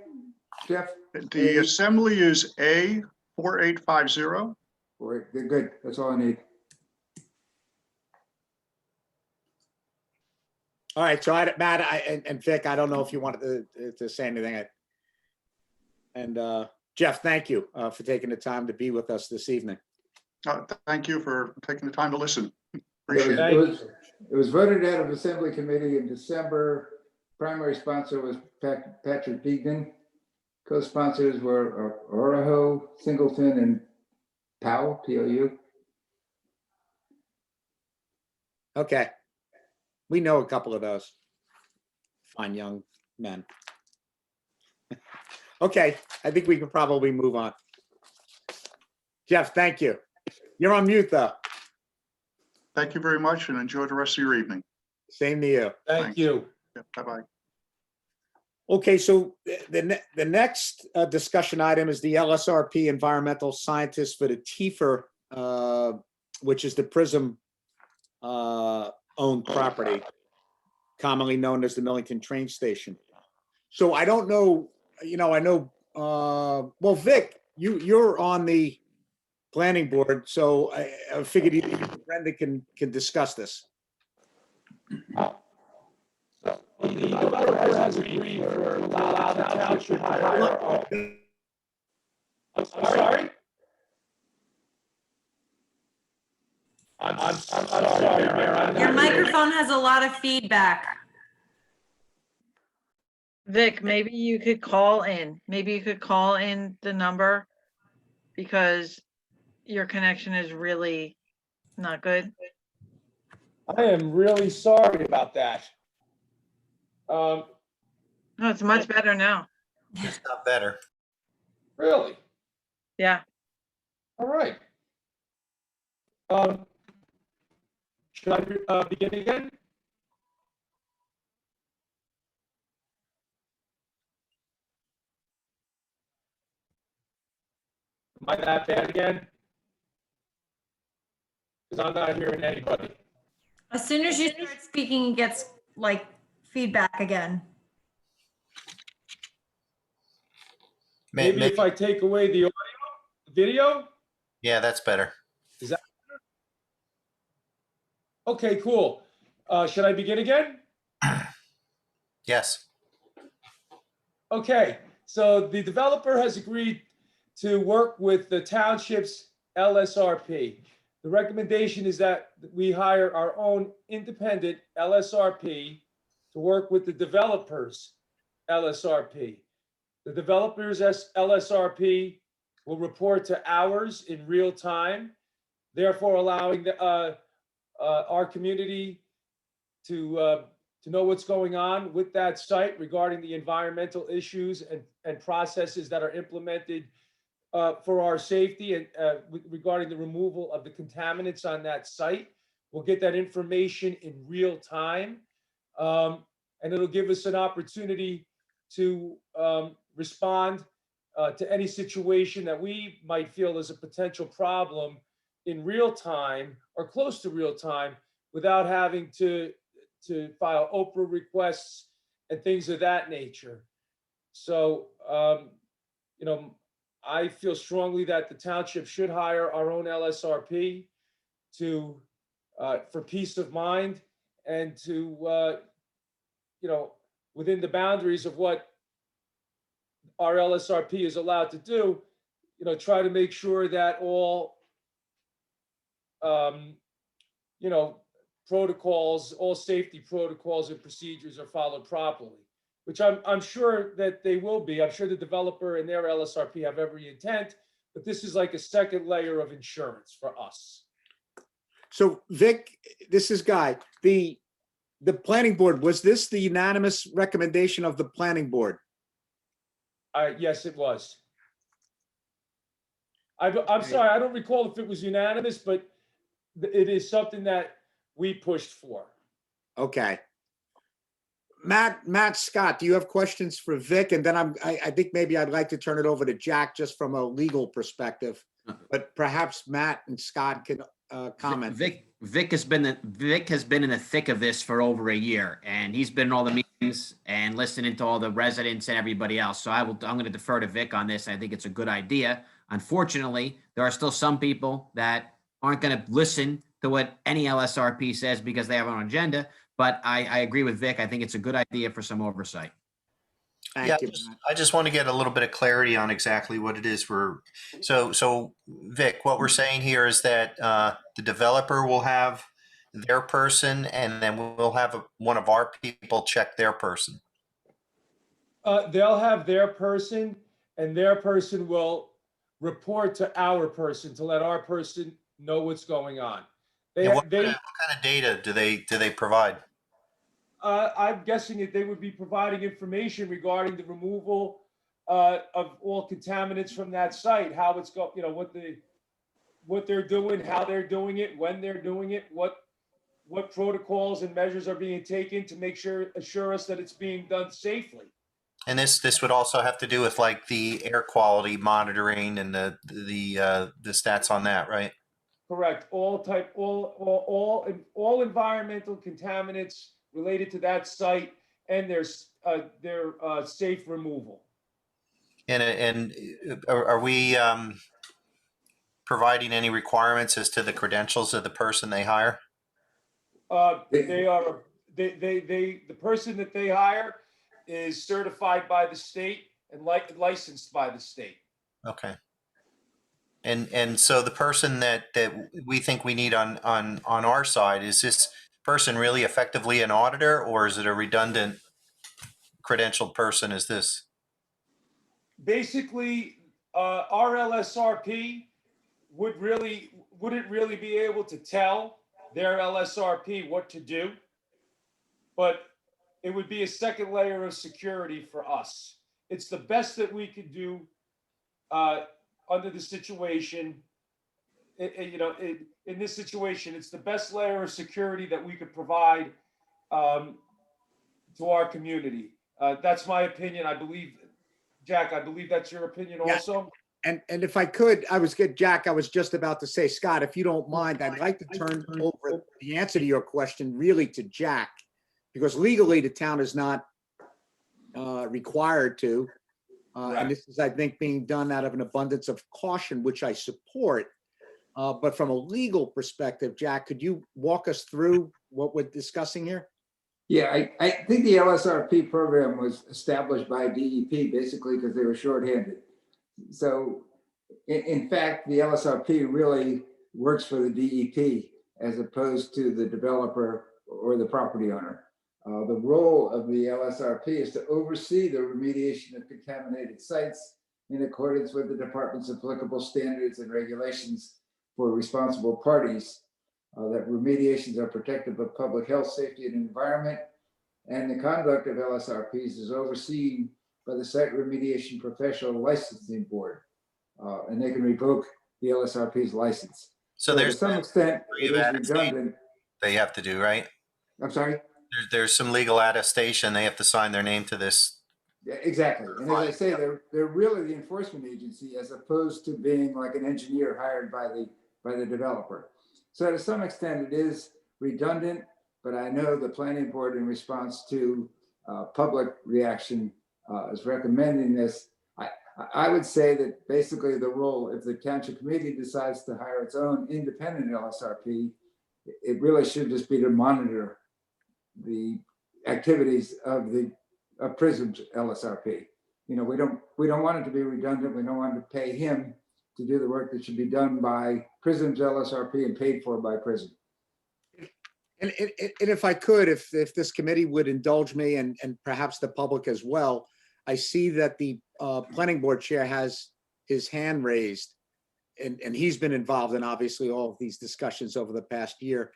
S6: Jeff?
S12: The assembly is A4850.
S6: Good. That's all I need.
S2: All right, so Matt and Vic, I don't know if you wanted to say anything. And Jeff, thank you for taking the time to be with us this evening.
S12: Thank you for taking the time to listen. Appreciate it.
S6: It was voted out of Assembly Committee in December. Primary sponsor was Patrick Deegan. Co-sponsors were Oraho, Singleton, and Powell, P-O-U.
S2: Okay. We know a couple of those fine young men. Okay, I think we can probably move on. Jeff, thank you. You're on mute, though.
S12: Thank you very much, and enjoy the rest of your evening.
S2: Same to you.
S10: Thank you.
S12: Yeah, bye-bye.
S2: Okay, so the next discussion item is the LSRP environmental scientist for the Tiefer, which is the Prism owned property, commonly known as the Millington train station. So I don't know, I know, well, Vic, you're on the planning board, so I figured you and Brenda can discuss this.
S10: The developer has agreed to allow the township to hire. I'm sorry? I'm sorry, Mayor.
S1: Your microphone has a lot of feedback.
S11: Vic, maybe you could call in. Maybe you could call in the number because your connection is really not good.
S10: I am really sorry about that.
S11: No, it's much better now.
S9: It's not better.
S10: Really?
S11: Yeah.
S10: All right. Should I begin again? Am I that bad again? Because I'm not hearing anybody.
S1: As soon as you start speaking, it gets like feedback again.
S10: Maybe if I take away the audio, video?
S9: Yeah, that's better.
S10: Is that better? Okay, cool. Should I begin again?
S9: Yes.
S10: Okay, so the developer has agreed to work with the township's LSRP. The recommendation is that we hire our own independent LSRP to work with the developer's LSRP. The developer's LSRP will report to ours in real time, therefore allowing our community to know what's going on with that site regarding the environmental issues and processes that are implemented for our safety and regarding the removal of the contaminants on that site. We'll get that information in real time, and it'll give us an opportunity to respond to any situation that we might feel is a potential problem in real time or close to real time without having to file Oprah requests and things of that nature. So, I feel strongly that the township should hire our own LSRP for peace of mind and to, within the boundaries of what our LSRP is allowed to do, try to make sure that all, protocols, all safety protocols and procedures are followed properly, which I'm sure that they will be. I'm sure the developer and their LSRP have every intent, but this is like a second layer of insurance for us.
S2: So Vic, this is Guy. The planning board, was this the unanimous recommendation of the planning board?
S10: Yes, it was. I'm sorry, I don't recall if it was unanimous, but it is something that we pushed for.
S2: Okay. Matt Scott, do you have questions for Vic? And then I think maybe I'd like to turn it over to Jack just from a legal perspective, but perhaps Matt and Scott can comment.
S3: Vic has been in the thick of this for over a year, and he's been in all the meetings and listening to all the residents and everybody else. So I'm going to defer to Vic on this. I think it's a good idea. Unfortunately, there are still some people that aren't going to listen to what any LSRP says because they have an agenda. But I agree with Vic. I think it's a good idea for some oversight.
S2: Thank you.
S9: I just want to get a little bit of clarity on exactly what it is so Vic, what we're saying here is that the developer will have their person and then we'll have one of our people check their person.
S10: They'll have their person and their person will report to our person to let our person know what's going on.
S9: What kind of data do they provide?
S10: I'm guessing that they would be providing information regarding the removal of all contaminants from that site, how it's going, what they're doing, how they're doing it, when they're doing it, what protocols and measures are being taken to assure us that it's being done safely.
S9: And this would also have to do with like the air quality monitoring and the stats on that, right?
S10: Correct. All environmental contaminants related to that site and their safe removal.
S9: And are we providing any requirements as to the credentials of the person they hire?
S10: The person that they hire is certified by the state and licensed by the state.
S9: Okay. And so the person that we think we need on our side, is this person really effectively an auditor, or is it a redundant credentialed person? Is this?
S10: Basically, our LSRP wouldn't really be able to tell their LSRP what to do, but it would be a second layer of security for us. It's the best that we could do under the situation. In this situation, it's the best layer of security that we could provide to our community. That's my opinion. I believe, Jack, I believe that's your opinion also.
S2: And if I could, Jack, I was just about to say, Scott, if you don't mind, I'd like to turn over the answer to your question really to Jack, because legally the town is not required to. And this is, I think, being done out of an abundance of caution, which I support. But from a legal perspective, Jack, could you walk us through what we're discussing here?
S6: Yeah, I think the LSRP program was established by DEP basically because they were shorthanded. So in fact, the LSRP really works for the DEP as opposed to the developer or the property owner. The role of the LSRP is to oversee the remediation of contaminated sites in accordance with the department's applicable standards and regulations for responsible parties, that remediations are protective of public health, safety, and environment, and the conduct of LSRPs is overseen by the Site Remediation Professional Licensing Board, and they can revoke the LSRP's license.
S9: So
S6: to
S9: there's
S6: some extent, it is
S9: attestation
S6: redundant.
S9: they have to do, right?
S6: I'm sorry?
S9: There's some legal attestation. They have to sign their name to this.
S6: Yeah, exactly. And as I say, they're really the enforcement agency as opposed to being like an engineer hired by the developer. So to some extent, it is redundant, but I know the planning board, in response to public reaction, is recommending this. I would say that basically the role, if the township committee decides to hire its own independent LSRP, it really should just be to monitor the activities of Prism's LSRP. You know, we don't want it to be redundant. We don't want to pay him to do the work that should be done by Prism's LSRP and paid for by Prism.
S2: And if I could, if this committee would indulge me and perhaps the public as well, I see that the planning board chair has his hand raised, and he's been involved in obviously all of these discussions over the past year.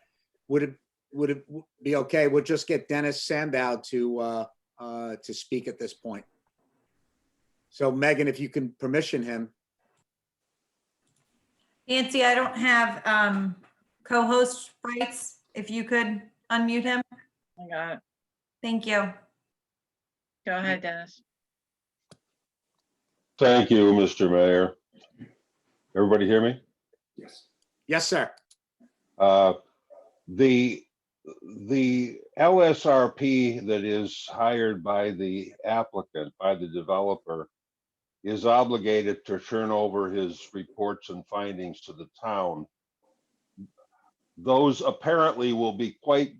S2: Would it be okay? We'll just get Dennis Sandow to speak at this point. So Megan, if you can permission him.
S1: Nancy, I don't have co-host rights. If you could unmute him.
S11: I got it.
S1: Thank you.
S11: Go ahead, Dennis.
S13: Thank you, Mr. Mayor. Everybody hear me?
S6: Yes.
S2: Yes, sir.
S13: The LSRP that is hired by the applicant, by the developer, is obligated to turn over his reports and findings to the town. Those apparently will be quite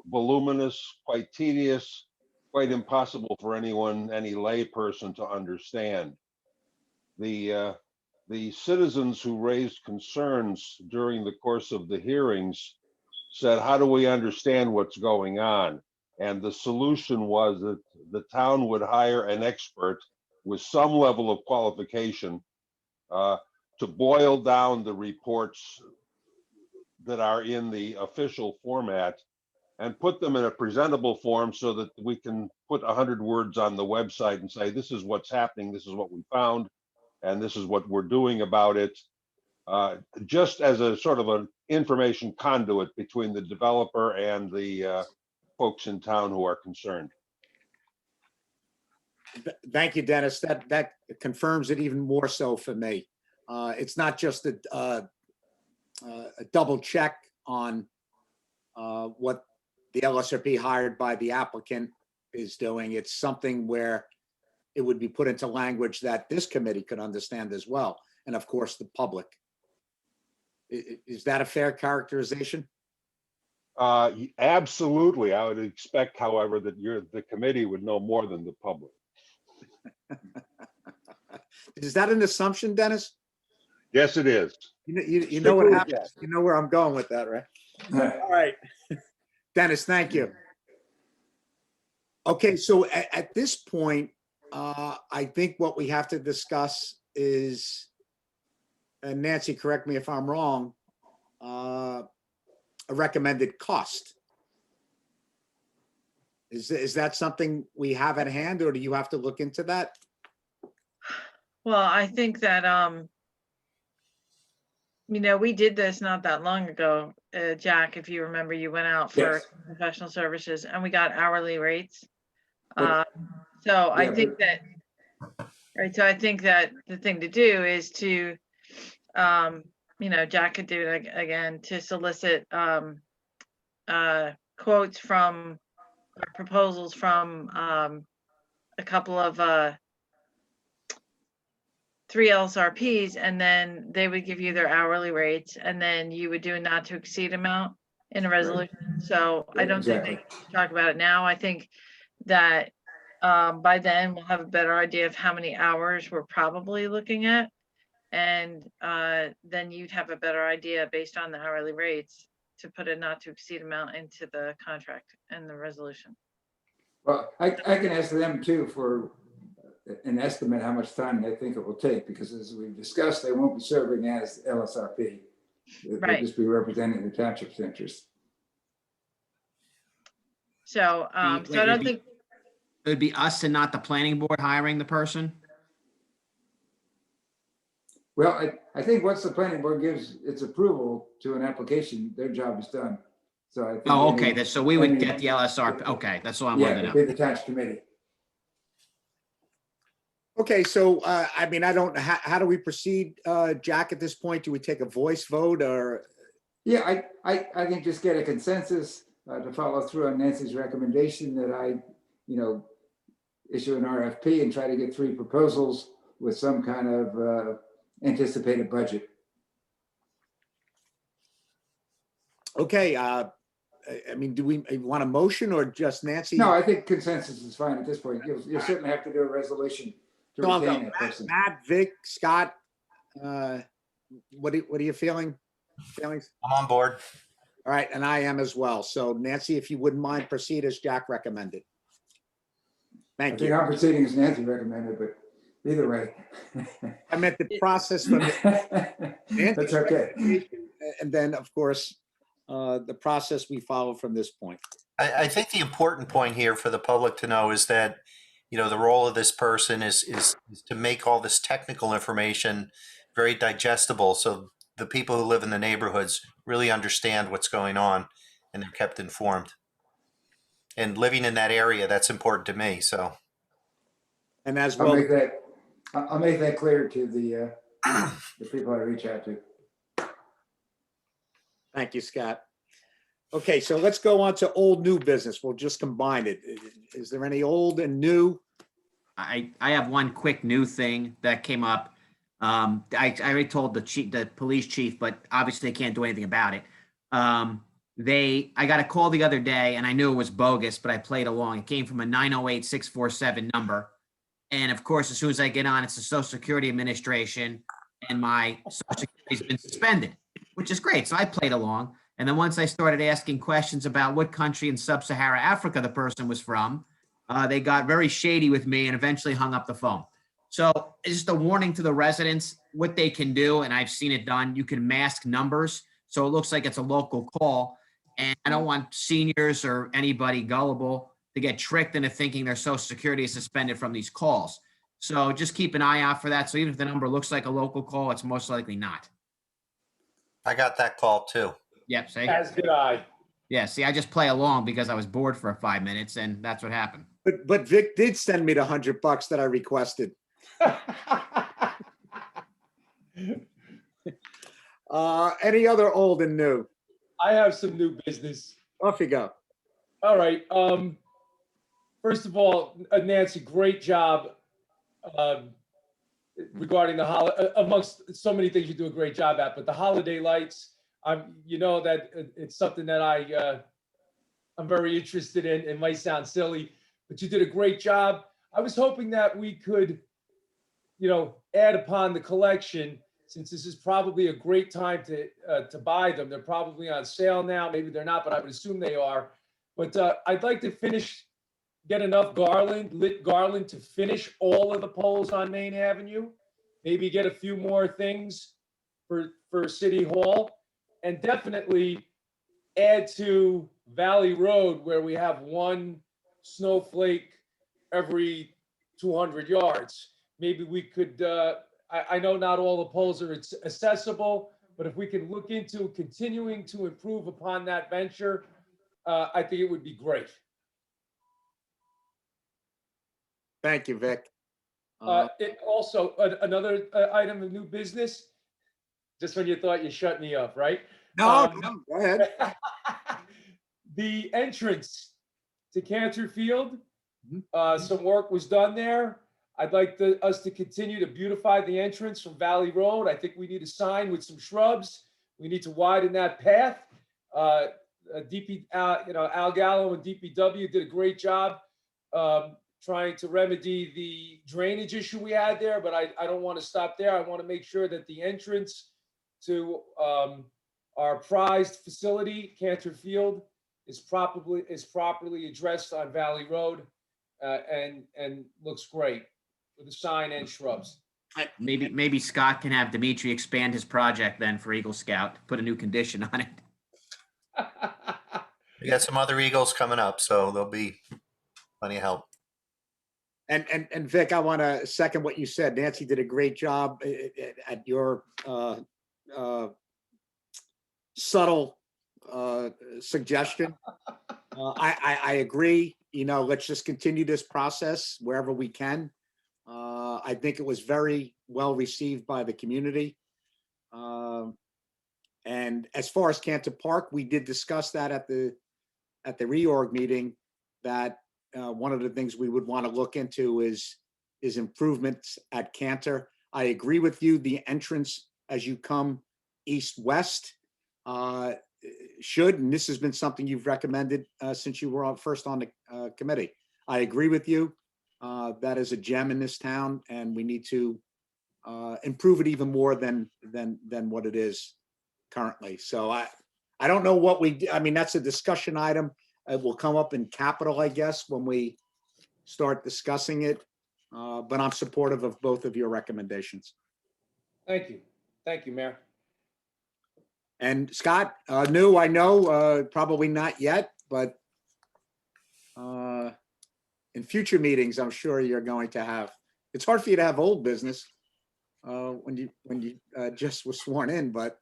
S13: voluminous, quite tedious, quite impossible for anyone, any lay person to understand. The citizens who raised concerns during the course of the hearings said, how do we understand what's going on? And the solution was that the town would hire an expert with some level of qualification to boil down the reports that are in the official format and put them in a presentable form so that we can put 100 words on the website and say, this is what's happening, this is what we found, and this is what we're doing about it, just as a sort of an information conduit between the developer and the folks in town who are concerned.
S2: Thank you, Dennis. That confirms it even more so for me. It's not just a double check on what the LSRP hired by the applicant is doing. It's something where it would be put into language that this committee could understand as well, and of course, the public. Is that a fair characterization?
S13: Absolutely. I would expect, however, that the committee would know more than the public.
S2: Is that an assumption, Dennis?
S13: Yes, it is.
S2: You know what happens. You know where I'm going with that, right? All right. Dennis, thank you. Okay, so at this point, I think what we have to discuss is, and Nancy, correct me if I'm wrong, a recommended cost. Is that something we have at hand, or do you have to look into that?
S11: Well, I think that, we did this not that long ago. Jack, if you remember, you went out for
S6: Yes.
S11: professional services and we got hourly rates.
S6: But-
S11: So I
S6: Yeah,
S11: think that, right, so I think that the thing to do is to, Jack could do it again, to solicit quotes from, or proposals from a couple of 3 LSRPs, and then they would give you their hourly rates, and then you would do a not to exceed amount in a resolution. So I don't think
S6: Exactly.
S11: we should talk about it now. I think that by then we'll have a better idea of how many hours we're probably looking at. And then you'd have a better idea based on the hourly rates to put a not to exceed amount into the contract and the resolution.
S6: Well, I can ask them too for an estimate how much time they think it will take, because as we've discussed, they won't be serving as LSRP. They'll
S11: Right.
S6: just be representing the township's interests.
S11: So, so I don't think,
S3: It would be us and not the planning board hiring the person?
S6: Well, I think once the planning board gives its approval to an application, their job is done. So I think.
S3: Oh, okay, so we would
S6: any-
S3: get the LSR, okay, that's all I
S6: Yeah,
S3: wanted to
S6: it'd
S3: know.
S6: be the township committee.
S2: Okay, so, I mean, I don't, how do we proceed, Jack, at this point? Do we take a voice vote, or?
S6: Yeah, I think just get a consensus to follow through on Nancy's recommendation that I, issue an RFP and try to get 3 proposals with some kind of anticipated budget.
S2: Okay, I mean, do we want a motion or just Nancy?
S6: No, I think consensus is fine at this point. You'll certainly have to do a resolution to
S2: So I'll go.
S6: retain that person.
S2: Matt, Vic, Scott, what are you feelings?
S9: I'm on board.
S2: All right, and I am as well. So Nancy, if you wouldn't mind, proceed as Jack recommended.
S6: I
S2: Thank
S6: think
S2: you.
S6: I'm proceeding as Nancy recommended, but either way.
S2: I meant the process from
S6: That's okay.
S2: and then, of course, the process we follow from this point.
S9: I think the important point here for the public to know is that, the role of this person is to make all this technical information very digestible, so the people who live in the neighborhoods really understand what's going on and they're kept informed. And living in that area, that's important to me, so.
S2: And as
S6: I'll
S2: well,
S6: make that clear to the people I reach out to.
S2: thank you, Scott. Okay, so let's go on to old new business. We'll just combine it. Is there any old and new?
S3: I have one quick new thing that came up. I already told the police chief, but obviously they can't do anything about it. I got a call the other day and I knew it was bogus, but I played along. It came from a 908-647 number. And of course, as soon as I get on, it's the Social Security Administration and my Social Security's been suspended, which is great. So I played along. And then once I started asking questions about what country in sub-Saharan Africa the person was from, they got very shady with me and eventually hung up the phone. So it's just a warning to the residents, what they can do, and I've seen it done. You can mask numbers, so it looks like it's a local call. And I don't want seniors or anybody gullible to get tricked into thinking their Social Security is suspended from these calls. So just keep an eye out for that. So even if the number looks like a local call, it's most likely not.
S9: I got that call too.
S3: Yep, see?
S10: As did I.
S3: Yeah, see, I just play along because I was bored for 5 minutes and that's what happened.
S2: But Vic did send me the $100 that I requested. Any other old and new?
S10: I have some new business.
S2: Off you go.
S10: All right. First of all, Nancy, great job regarding the holiday. Amongst so many things you do a great job at, but the holiday lights, you know that it's something that I'm very interested in. It might sound silly, but you did a great job. I was hoping that we could, add upon the collection, since this is probably a great time to buy them. They're probably on sale now. Maybe they're not, but I would assume they are. But I'd like to get enough lit garland to finish all of the poles on Main Avenue. Maybe get a few more things for City Hall, and definitely add to Valley Road, where we have one snowflake every 200 yards. Maybe we could, I know not all the poles are accessible, but if we can look into continuing to improve upon that venture, I think it would be great.
S2: Thank you, Vic.
S10: Also, another item of new business, just when you thought you shut me up, right?
S2: No, go ahead.
S10: The entrance to Cantor Field, some work was done there. I'd like us to continue to beautify the entrance from Valley Road. I think we need a sign with some shrubs. We need to widen that path. Al Gallo and DPW did a great job trying to remedy the drainage issue we had there, but I don't want to stop there. I want to make sure that the entrance to our prized facility, Cantor Field, is properly addressed on Valley Road and looks great with a sign and shrubs.
S3: Maybe Scott can have Dimitri expand his project then for Eagle Scout, put a new condition on it.
S9: We got some other Eagles coming up, so there'll be plenty of help.
S2: And Vic, I want to second what you said. Nancy did a great job at your subtle suggestion. I agree. Let's just continue this process wherever we can. I think it was very well received by the community. And as far as Cantor Park, we did discuss that at the reorg meeting, that one of the things we would want to look into is improvements at Cantor. I agree with you. The entrance as you come east-west should, and this has been something you've recommended since you were first on the committee. I agree with you. That is a gem in this town, and we need to improve it even more than what it is currently. So I don't know what that's a discussion item. It will come up in capital, I guess, when we start discussing it. But I'm supportive of both of your recommendations.
S10: Thank you. Thank you, Mayor.
S2: And Scott, new, I know, probably not yet, but in future meetings, I'm sure you're going to have. It's hard for you to have old business when you just was sworn in, but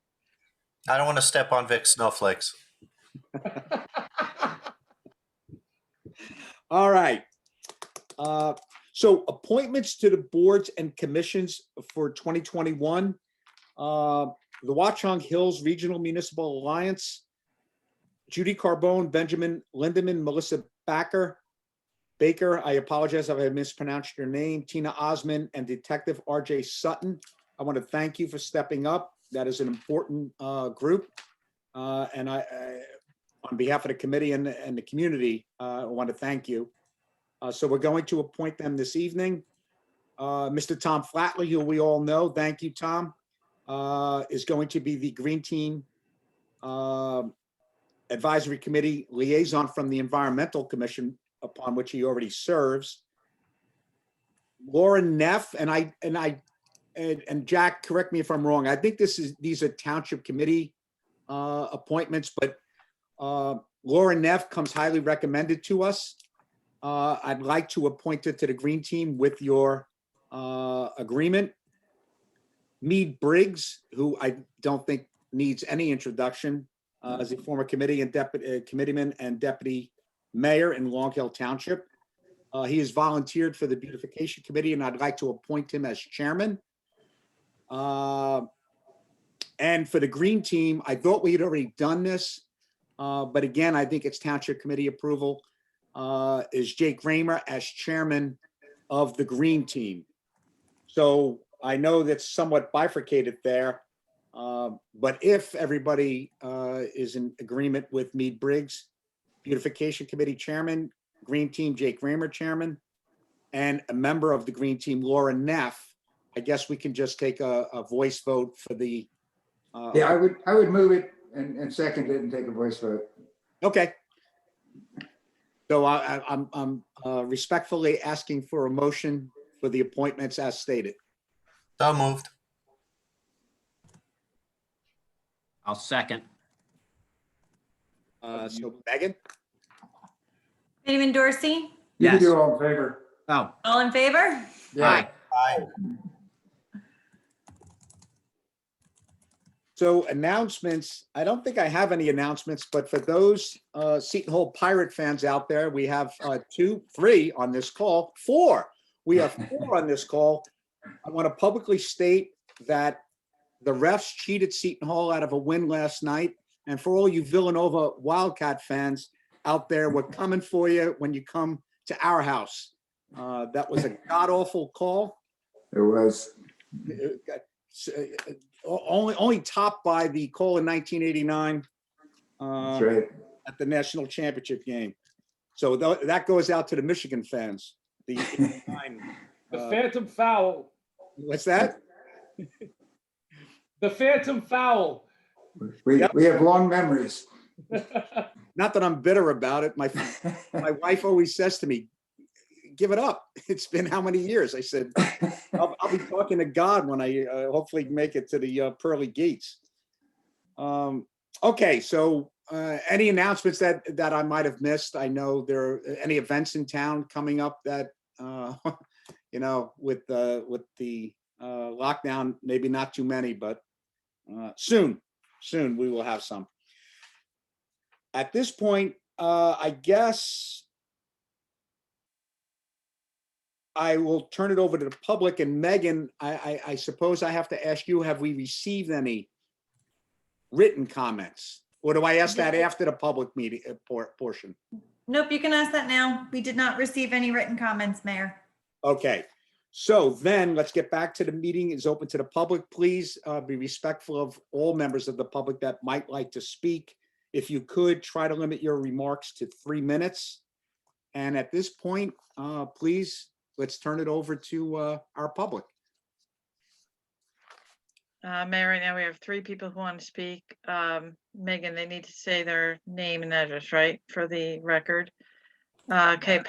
S9: I don't want to step on Vic's snowflakes.
S2: all right. So appointments to the boards and commissions for 2021. The Watchung Hills Regional Municipal Alliance, Judy Carbone, Benjamin Lindeman, Melissa Baker, I apologize if I mispronounced your name, Tina Osman, and Detective RJ Sutton. I want to thank you for stepping up. That is an important group. And I, on behalf of the committee and the community, I want to thank you. So we're going to appoint them this evening. Mr. Tom Flatley, who we all know, thank you, Tom, is going to be the Green Team Advisory Committee liaison from the Environmental Commission, upon which he already serves. Lauren Neff, and Jack, correct me if I'm wrong. I think these are Township Committee appointments, but Lauren Neff comes highly recommended to us. I'd like to appoint her to the Green Team with your agreement. Mead Briggs, who I don't think needs any introduction, as a former committeeman and deputy mayor in Long Hill Township. He has volunteered for the beautification committee, and I'd like to appoint him as chairman. And for the green team, I thought we had already done this, but again, I think it's township committee approval, is Jake Raymer as chairman of the green team. So I know that's somewhat bifurcated there, but if everybody is in agreement with Mead Briggs, beautification committee chairman, green team Jake Raymer chairman, and a member of the green team Laura Neff, I guess we can just take a voice vote for the.
S6: Yeah, I would move it and second it and take a voice vote.
S2: Okay. So I'm respectfully asking for a motion for the appointments as stated.
S9: So moved.
S3: I'll second.
S2: So Megan?
S1: Committeeman Dorsey,
S6: You can
S3: Yes.
S6: do all in favor.
S3: Oh,
S1: all in favor?
S3: aye.
S9: Aye.
S2: So announcements, I don't think I have any announcements, but for those Seton Hall Pirate fans out there, we have 3 on this call, 4. We have 4 on this call. I want to publicly state that the refs cheated Seton Hall out of a win last night. And for all you Villanova Wildcat fans out there, we're coming for you when you come to our house. That was a god-awful call.
S6: It was.
S2: Only topped by the call in 1989
S6: That's right.
S2: at the national championship game. So that goes out to the Michigan fans. The 89,
S10: The phantom foul.
S2: what's that?
S10: The phantom foul.
S6: We
S2: Yep.
S6: we have long memories.
S2: Not that I'm bitter about it. My wife always says to me, "Give it up. It's been how many years?" I said, I'll be talking to God when I hopefully make it to the pearly gates. Okay, so any announcements that I might have missed? I know there are any events in town coming up that with the lockdown, maybe not too many, but soon we will have some. At this point, I guess I will turn it over to the public. And Megan, I suppose I have to ask you, have we received any written comments? Or do I ask that after the public meeting portion?
S1: Nope, you can ask that now. We did not receive any written comments, Mayor.
S2: Okay, so then let's get back to the meeting. It's open to the public. Please be respectful of all members of the public that might like to speak. If you could, try to limit your remarks to 3 minutes. And at this point, please, let's turn it over to our public.
S11: Mayor, right now we have 3 people who want to speak. Megan, they need to say their name and address, right, for the record. Okay,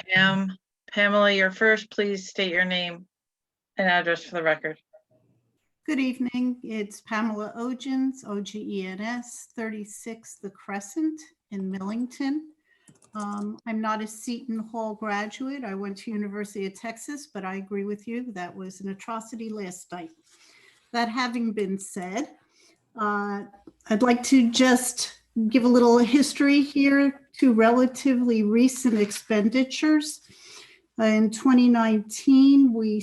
S11: Pamela, you're first. Please state your name and address for the record.
S14: Good evening. It's Pamela Ogens, Ogens, 36 The Crescent in Millington. I'm not a Seton Hall graduate. I went to University of Texas, but I agree with you. That was an atrocity last night. That having been said, I'd like to just give a little history here to relatively recent expenditures. In 2019, we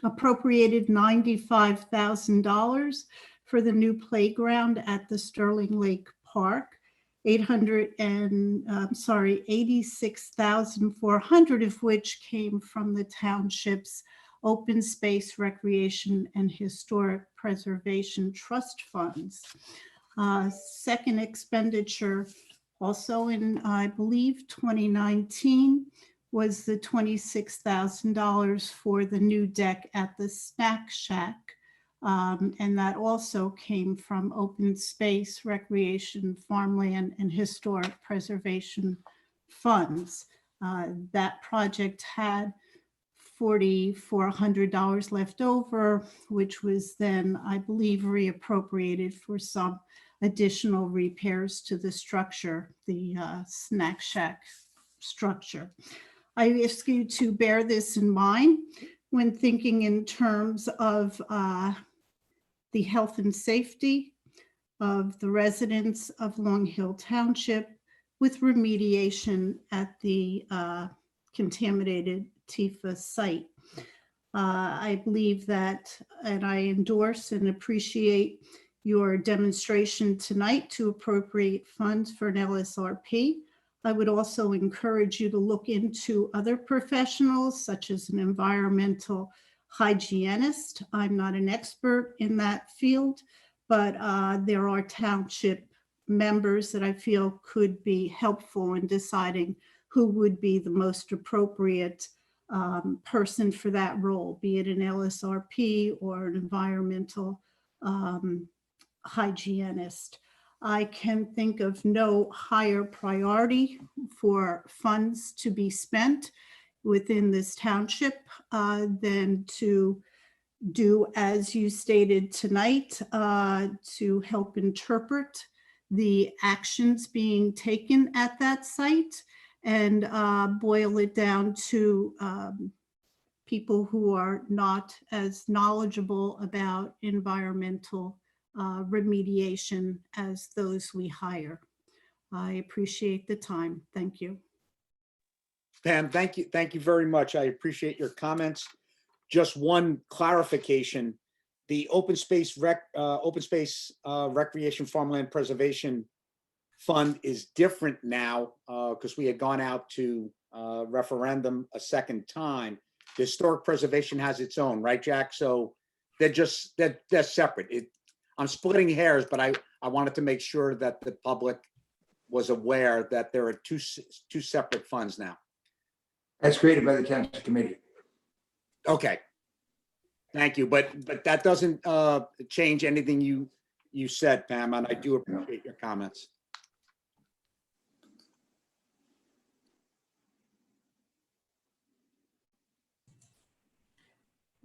S14: appropriated $95,000 for the new playground at the Sterling Lake Park. 86,400 of which came from the township's Open Space, Recreation, and Historic Preservation Trust funds. Second expenditure, also in, I believe, 2019, was the $26,000 for the new deck at the Snack Shack. And that also came from Open Space, Recreation, Farmland, and Historic Preservation funds. That project had $4,400 left over, which was then, I believe, reappropriated for some additional repairs to the structure, the Snack Shack structure. I ask you to bear this in mind when thinking in terms of the health and safety of the residents of Long Hill Township with remediation at the contaminated Tifa site. I believe that, and I endorse and appreciate your demonstration tonight to appropriate funds for an LSRP. I would also encourage you to look into other professionals, such as an environmental hygienist. I'm not an expert in that field, but there are township members that I feel could be helpful in deciding who would be the most appropriate person for that role, be it an LSRP or an environmental hygienist. I can think of no higher priority for funds to be spent within this township than to do as you stated tonight, to help interpret the actions being taken at that site and boil it down to people who are not as knowledgeable about environmental remediation as those we hire. I appreciate the time. Thank you.
S2: Pam, thank you. Thank you very much. I appreciate your comments. Just one clarification. The open space recreation farmland preservation fund is different now because we had gone out to referendum a second time. The historic preservation has its own, right, Jack? So they're separate. I'm splitting hairs, but I wanted to make sure that the public was aware that there are two separate funds now.
S6: That's created by the Township Committee.
S2: Okay. Thank you. But that doesn't change anything you said, Pam, and I do appreciate your comments.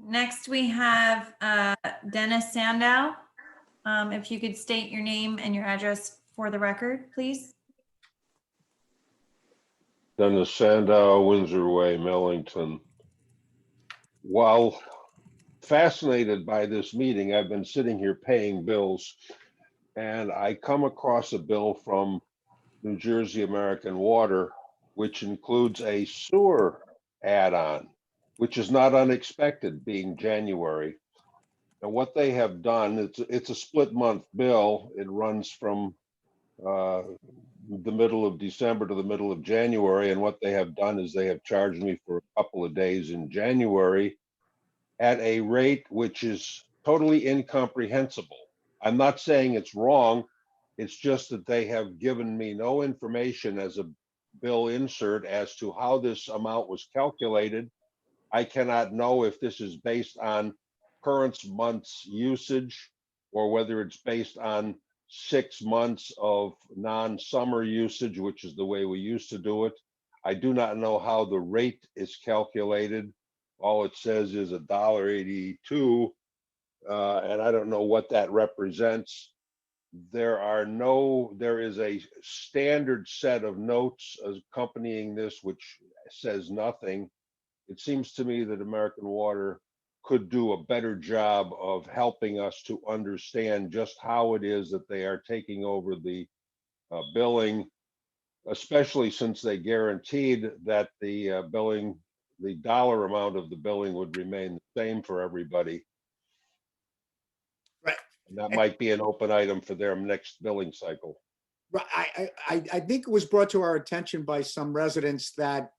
S1: Next, we have Dennis Sandow. If you could state your name and your address for the record, please.
S13: Dennis Sandow, Windsor Way, Millington. While fascinated by this meeting, I've been sitting here paying bills, and I come across a bill from New Jersey American Water, which includes a sewer add-on, which is not unexpected being January. And what they have done, it's a split month bill. It runs from the middle of December to the middle of January. And what they have done is they have charged me for a couple of days in January at a rate which is totally incomprehensible. I'm not saying it's wrong. It's just that they have given me no information as a bill insert as to how this amount was calculated. I cannot know if this is based on current month's usage or whether it's based on 6 months of non-summer usage, which is the way we used to do it. I do not know how the rate is calculated. All it says is $1.82, and I don't know what that represents. There is a standard set of notes accompanying this, which says nothing. It seems to me that American Water could do a better job of helping us to understand just how it is that they are taking over the billing, especially since they guaranteed that the billing, the dollar amount of the billing would remain the same for everybody.
S2: Right.
S13: And that might be an open item for their next billing cycle.
S2: Right. I think it was brought to our attention by some residents that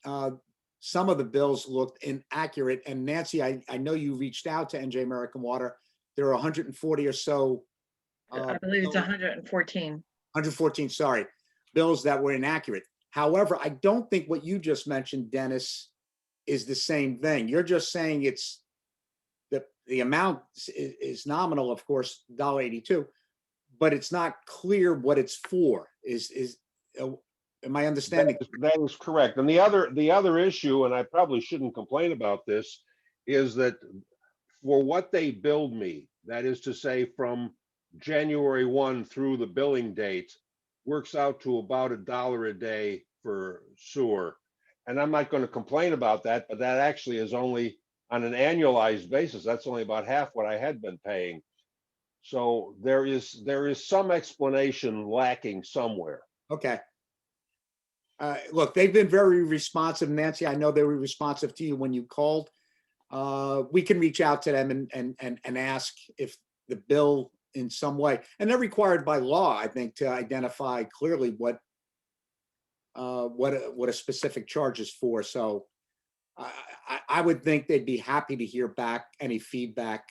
S2: some of the bills looked inaccurate. And Nancy, I know you reached out to NJ American Water. There are 140 or so.
S11: I believe it's 114.
S2: 114, sorry, bills that were inaccurate. However, I don't think what you just mentioned, Dennis, is the same thing. You're just saying it's the amount is nominal, of course, $1.82, but it's not clear what it's for. Am I understanding?
S13: That is correct. And the other issue, and I probably shouldn't complain about this, is that for what they billed me, that is to say from January 1 through the billing date, works out to about $1 a day for sewer. And I'm not going to complain about that, but that actually is only on an annualized basis. That's only about half what I had been paying. So there is some explanation lacking somewhere.
S2: Okay. Look, they've been very responsive, Nancy. I know they were responsive to you when you called. We can reach out to them and ask if the bill in some way, and they're required by law, I think, to identify clearly what a specific charge is for. So I would think they'd be happy to hear back any feedback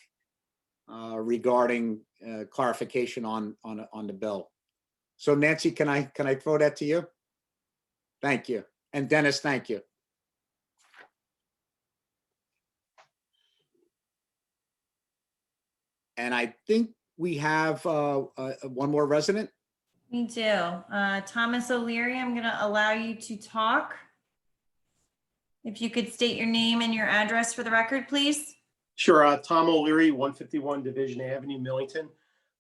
S2: regarding clarification on the bill. So Nancy, can I throw that to you? Thank you. And Dennis, thank you. And I think we have one more resident.
S1: We do. Thomas O'Leary, I'm going to allow you to talk. If you could state your name and your address for the record, please.
S15: Sure. Tom O'Leary, 151 Division Avenue, Millington.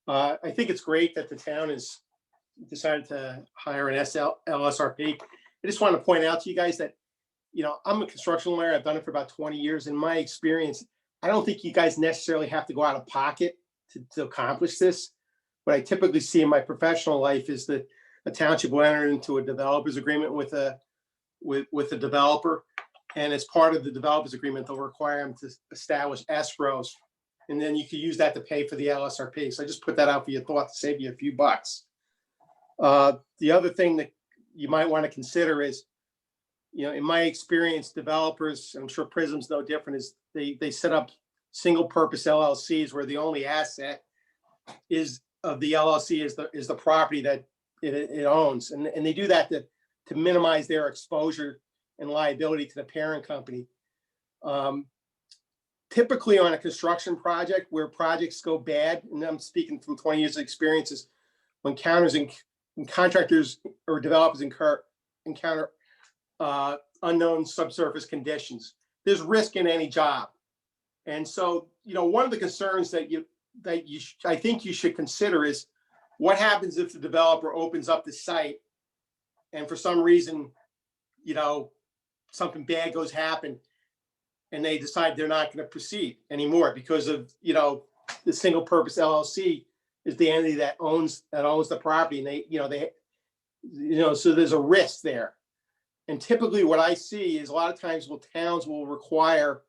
S15: I think it's great that the town has decided to hire an LSRP. I just want to point out to you guys that, you know, I'm a construction lawyer. I've done it for about 20 years. In my experience, I don't think you guys necessarily have to go out of pocket to accomplish this. What I typically see in my professional life is that a township will enter into a developer's agreement with a developer. And as part of the developer's agreement, they'll require them to establish escrows. And then you can use that to pay for the LSRP. So I just put that out for your thought to save you a few bucks. The other thing that you might want to consider is, you know, in my experience, developers, I'm sure Prism's no different, is they set up single purpose LLCs where the only asset is of the LLC is the property that it owns. And they do that to minimize their exposure and liability to the parent company. Typically on a construction project where projects go bad, and I'm speaking from 20 years of experiences, when contractors or developers encounter unknown subsurface conditions, there's risk in any job. And so, you know, one of the concerns that I think you should consider is what happens if the developer opens up the site and for some reason, you know, something bad happen and they decide they're not going to proceed anymore because of, you know, the single purpose LLC is the entity that owns the property, and so there's a risk there. And typically what I see is a lot of times towns will require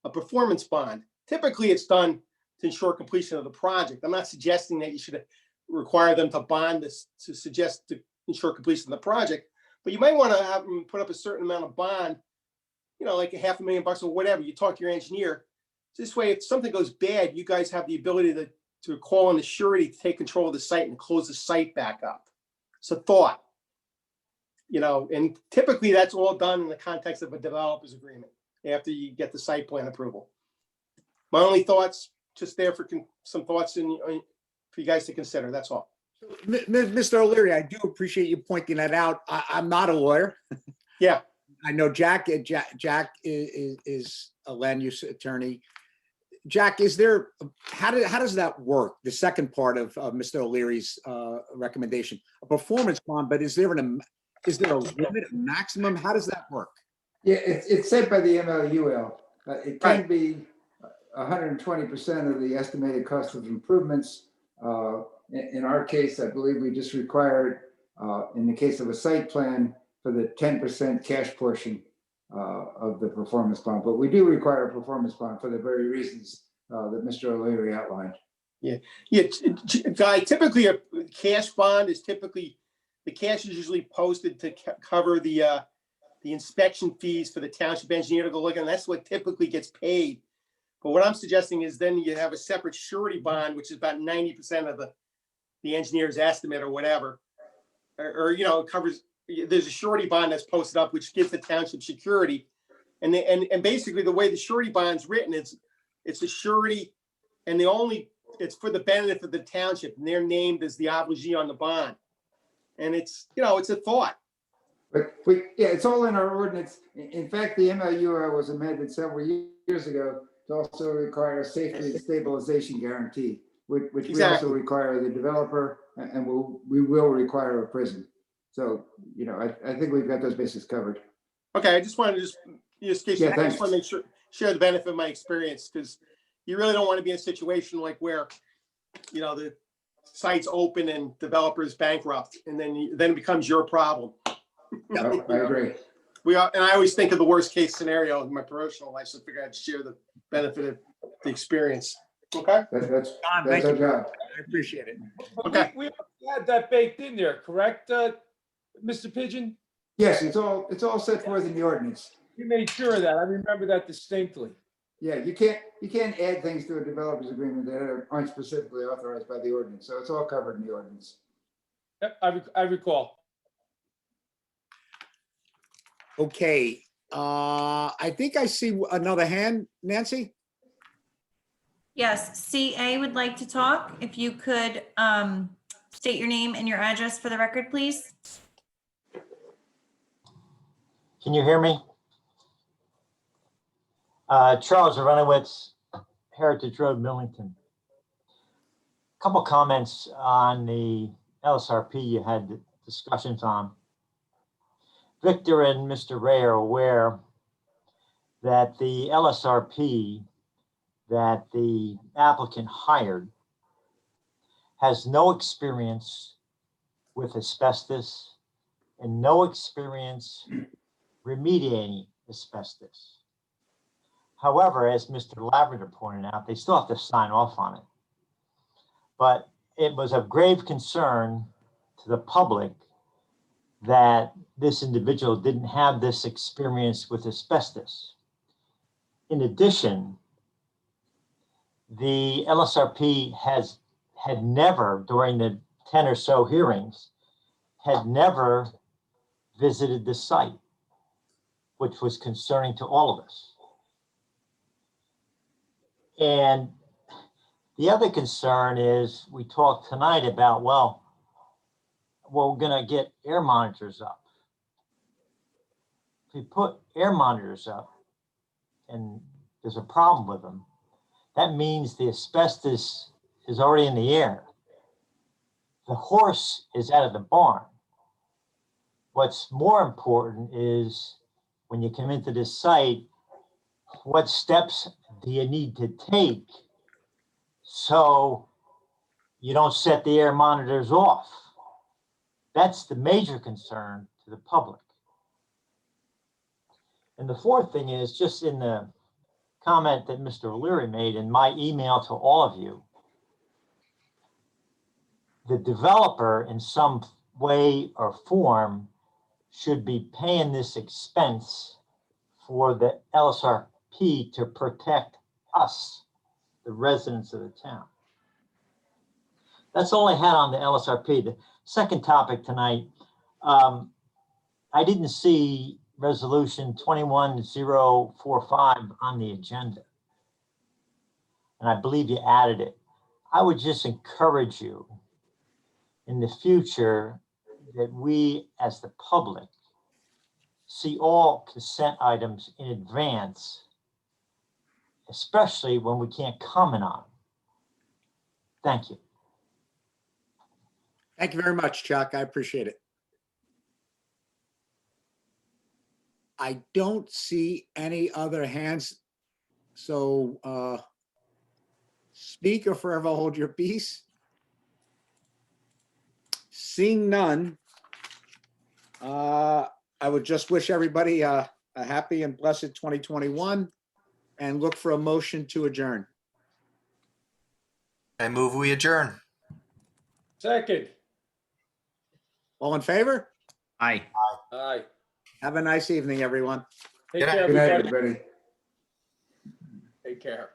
S15: a performance bond. Typically it's done to ensure completion of the project. I'm not suggesting that you should require them to bond this to ensure completion of the project, but you might want to have them put up a certain amount of bond, you know, like $500,000 or whatever. You talk to your engineer. This way, if something goes bad, you guys have the ability to call on the surety to take control of the site and close the site back up. It's a thought, you know, and typically that's all done in the context of a developer's agreement after you get the site plan approval. My only thoughts, just there for some thoughts for you guys to consider. That's all.
S2: Mr. O'Leary, I do appreciate you pointing that out. I'm not a lawyer.
S15: Yeah.
S2: I know Jack is a land use attorney. Jack, how does that work? The second part of Mr. O'Leary's recommendation, a performance bond, but is there a limit, a maximum? How does that work?
S6: Yeah, it's set by the MLUL. It can be 120% of the estimated cost of improvements. In our case, I believe we just required, in the case of a site plan, for the 10% cash portion of the performance bond. But we do require a performance bond for the very reasons that Mr. O'Leary outlined.
S15: Yeah, Guy, typically a cash bond is the cash is usually posted to cover the inspection fees for the township engineer to go look, and that's what typically gets paid. But what I'm suggesting is then you have a separate surety bond, which is about 90% of the engineer's estimate or whatever, or you know, it covers. There's a surety bond that's posted up, which gives the township security, and basically the way the surety bond's written, it's a surety, and it's for the benefit of the township, and they're named as the obligee on the bond, and it's a thought.
S6: But it's all in our ordinance. In fact, the MLUR was amended several years ago to also require a safety and stabilization guarantee, which we also require the developer, and we will require a prison. So, you know, I think we've got those bases covered.
S15: Okay, I just wanted to I just want to make sure, share the benefit of my experience, because you really don't want to be in a situation like where, the site's open and developers bankrupt, and then it becomes your problem.
S6: I agree.
S15: And I always think of the worst case scenario in my personal life, so I figure I'd share the benefit of the experience. Okay.
S6: That's
S2: Don,
S6: that's
S2: thank
S6: our
S2: you.
S6: job.
S2: I appreciate it.
S15: Okay.
S10: We had that baked in there, correct, Mr. Pigeon?
S6: Yes, it's all set forth in the ordinance.
S10: You made sure of that. I remember that distinctly.
S6: Yeah, you can't add things to a developer's agreement that aren't specifically authorized by the ordinance. So it's all covered in the ordinance.
S10: Yep, I recall.
S2: Okay, I think I see another hand, Nancy?
S1: Yes, CA would like to talk. If you could state your name and your address for the record, please.
S16: Can you hear me? Charles Aronowitz, Heritage Road, Millington. Couple comments on the LSRP you had discussions on. Victor and Mr. Ray are aware that the LSRP that the applicant hired has no experience with asbestos and no experience remediating asbestos. However, as Mr. Lavender pointed out, they still have to sign off on it. But it was of grave concern to the public that this individual didn't have this experience with asbestos. In addition, the LSRP had never, during the 10 or so hearings, had never visited the site, which was concerning to all of us. And the other concern is we talked tonight about, well, we're going to get air monitors up. If you put air monitors up and there's a problem with them, that means the asbestos is already in the air. The horse is out of the barn. What's more important is when you come into this site, what steps do you need to take so you don't set the air monitors off? That's the major concern to the public. And the fourth thing is just in the comment that Mr. O'Leary made in my email to all of you, the developer in some way or form should be paying this expense for the LSRP to protect us, the residents of the town. That's all I had on the LSRP. The second topic tonight, I didn't see resolution 21045 on the agenda. And I believe you added it. I would just encourage you in the future that we as the public see all consent items in advance, especially when we can't comment on them. Thank you.
S2: Thank you very much, Chuck. I appreciate it. I don't see any other hands. So speak or forever hold your peace. Seeing none, I would just wish everybody a happy and blessed 2021 and look for a motion to adjourn.
S9: I move we adjourn.
S10: Second.
S2: All in favor?
S3: Aye.
S10: Aye.
S2: Have a nice evening, everyone.
S10: Take
S9: Good
S10: care,
S6: Good night,
S10: everybody.
S6: everybody.
S10: Take care.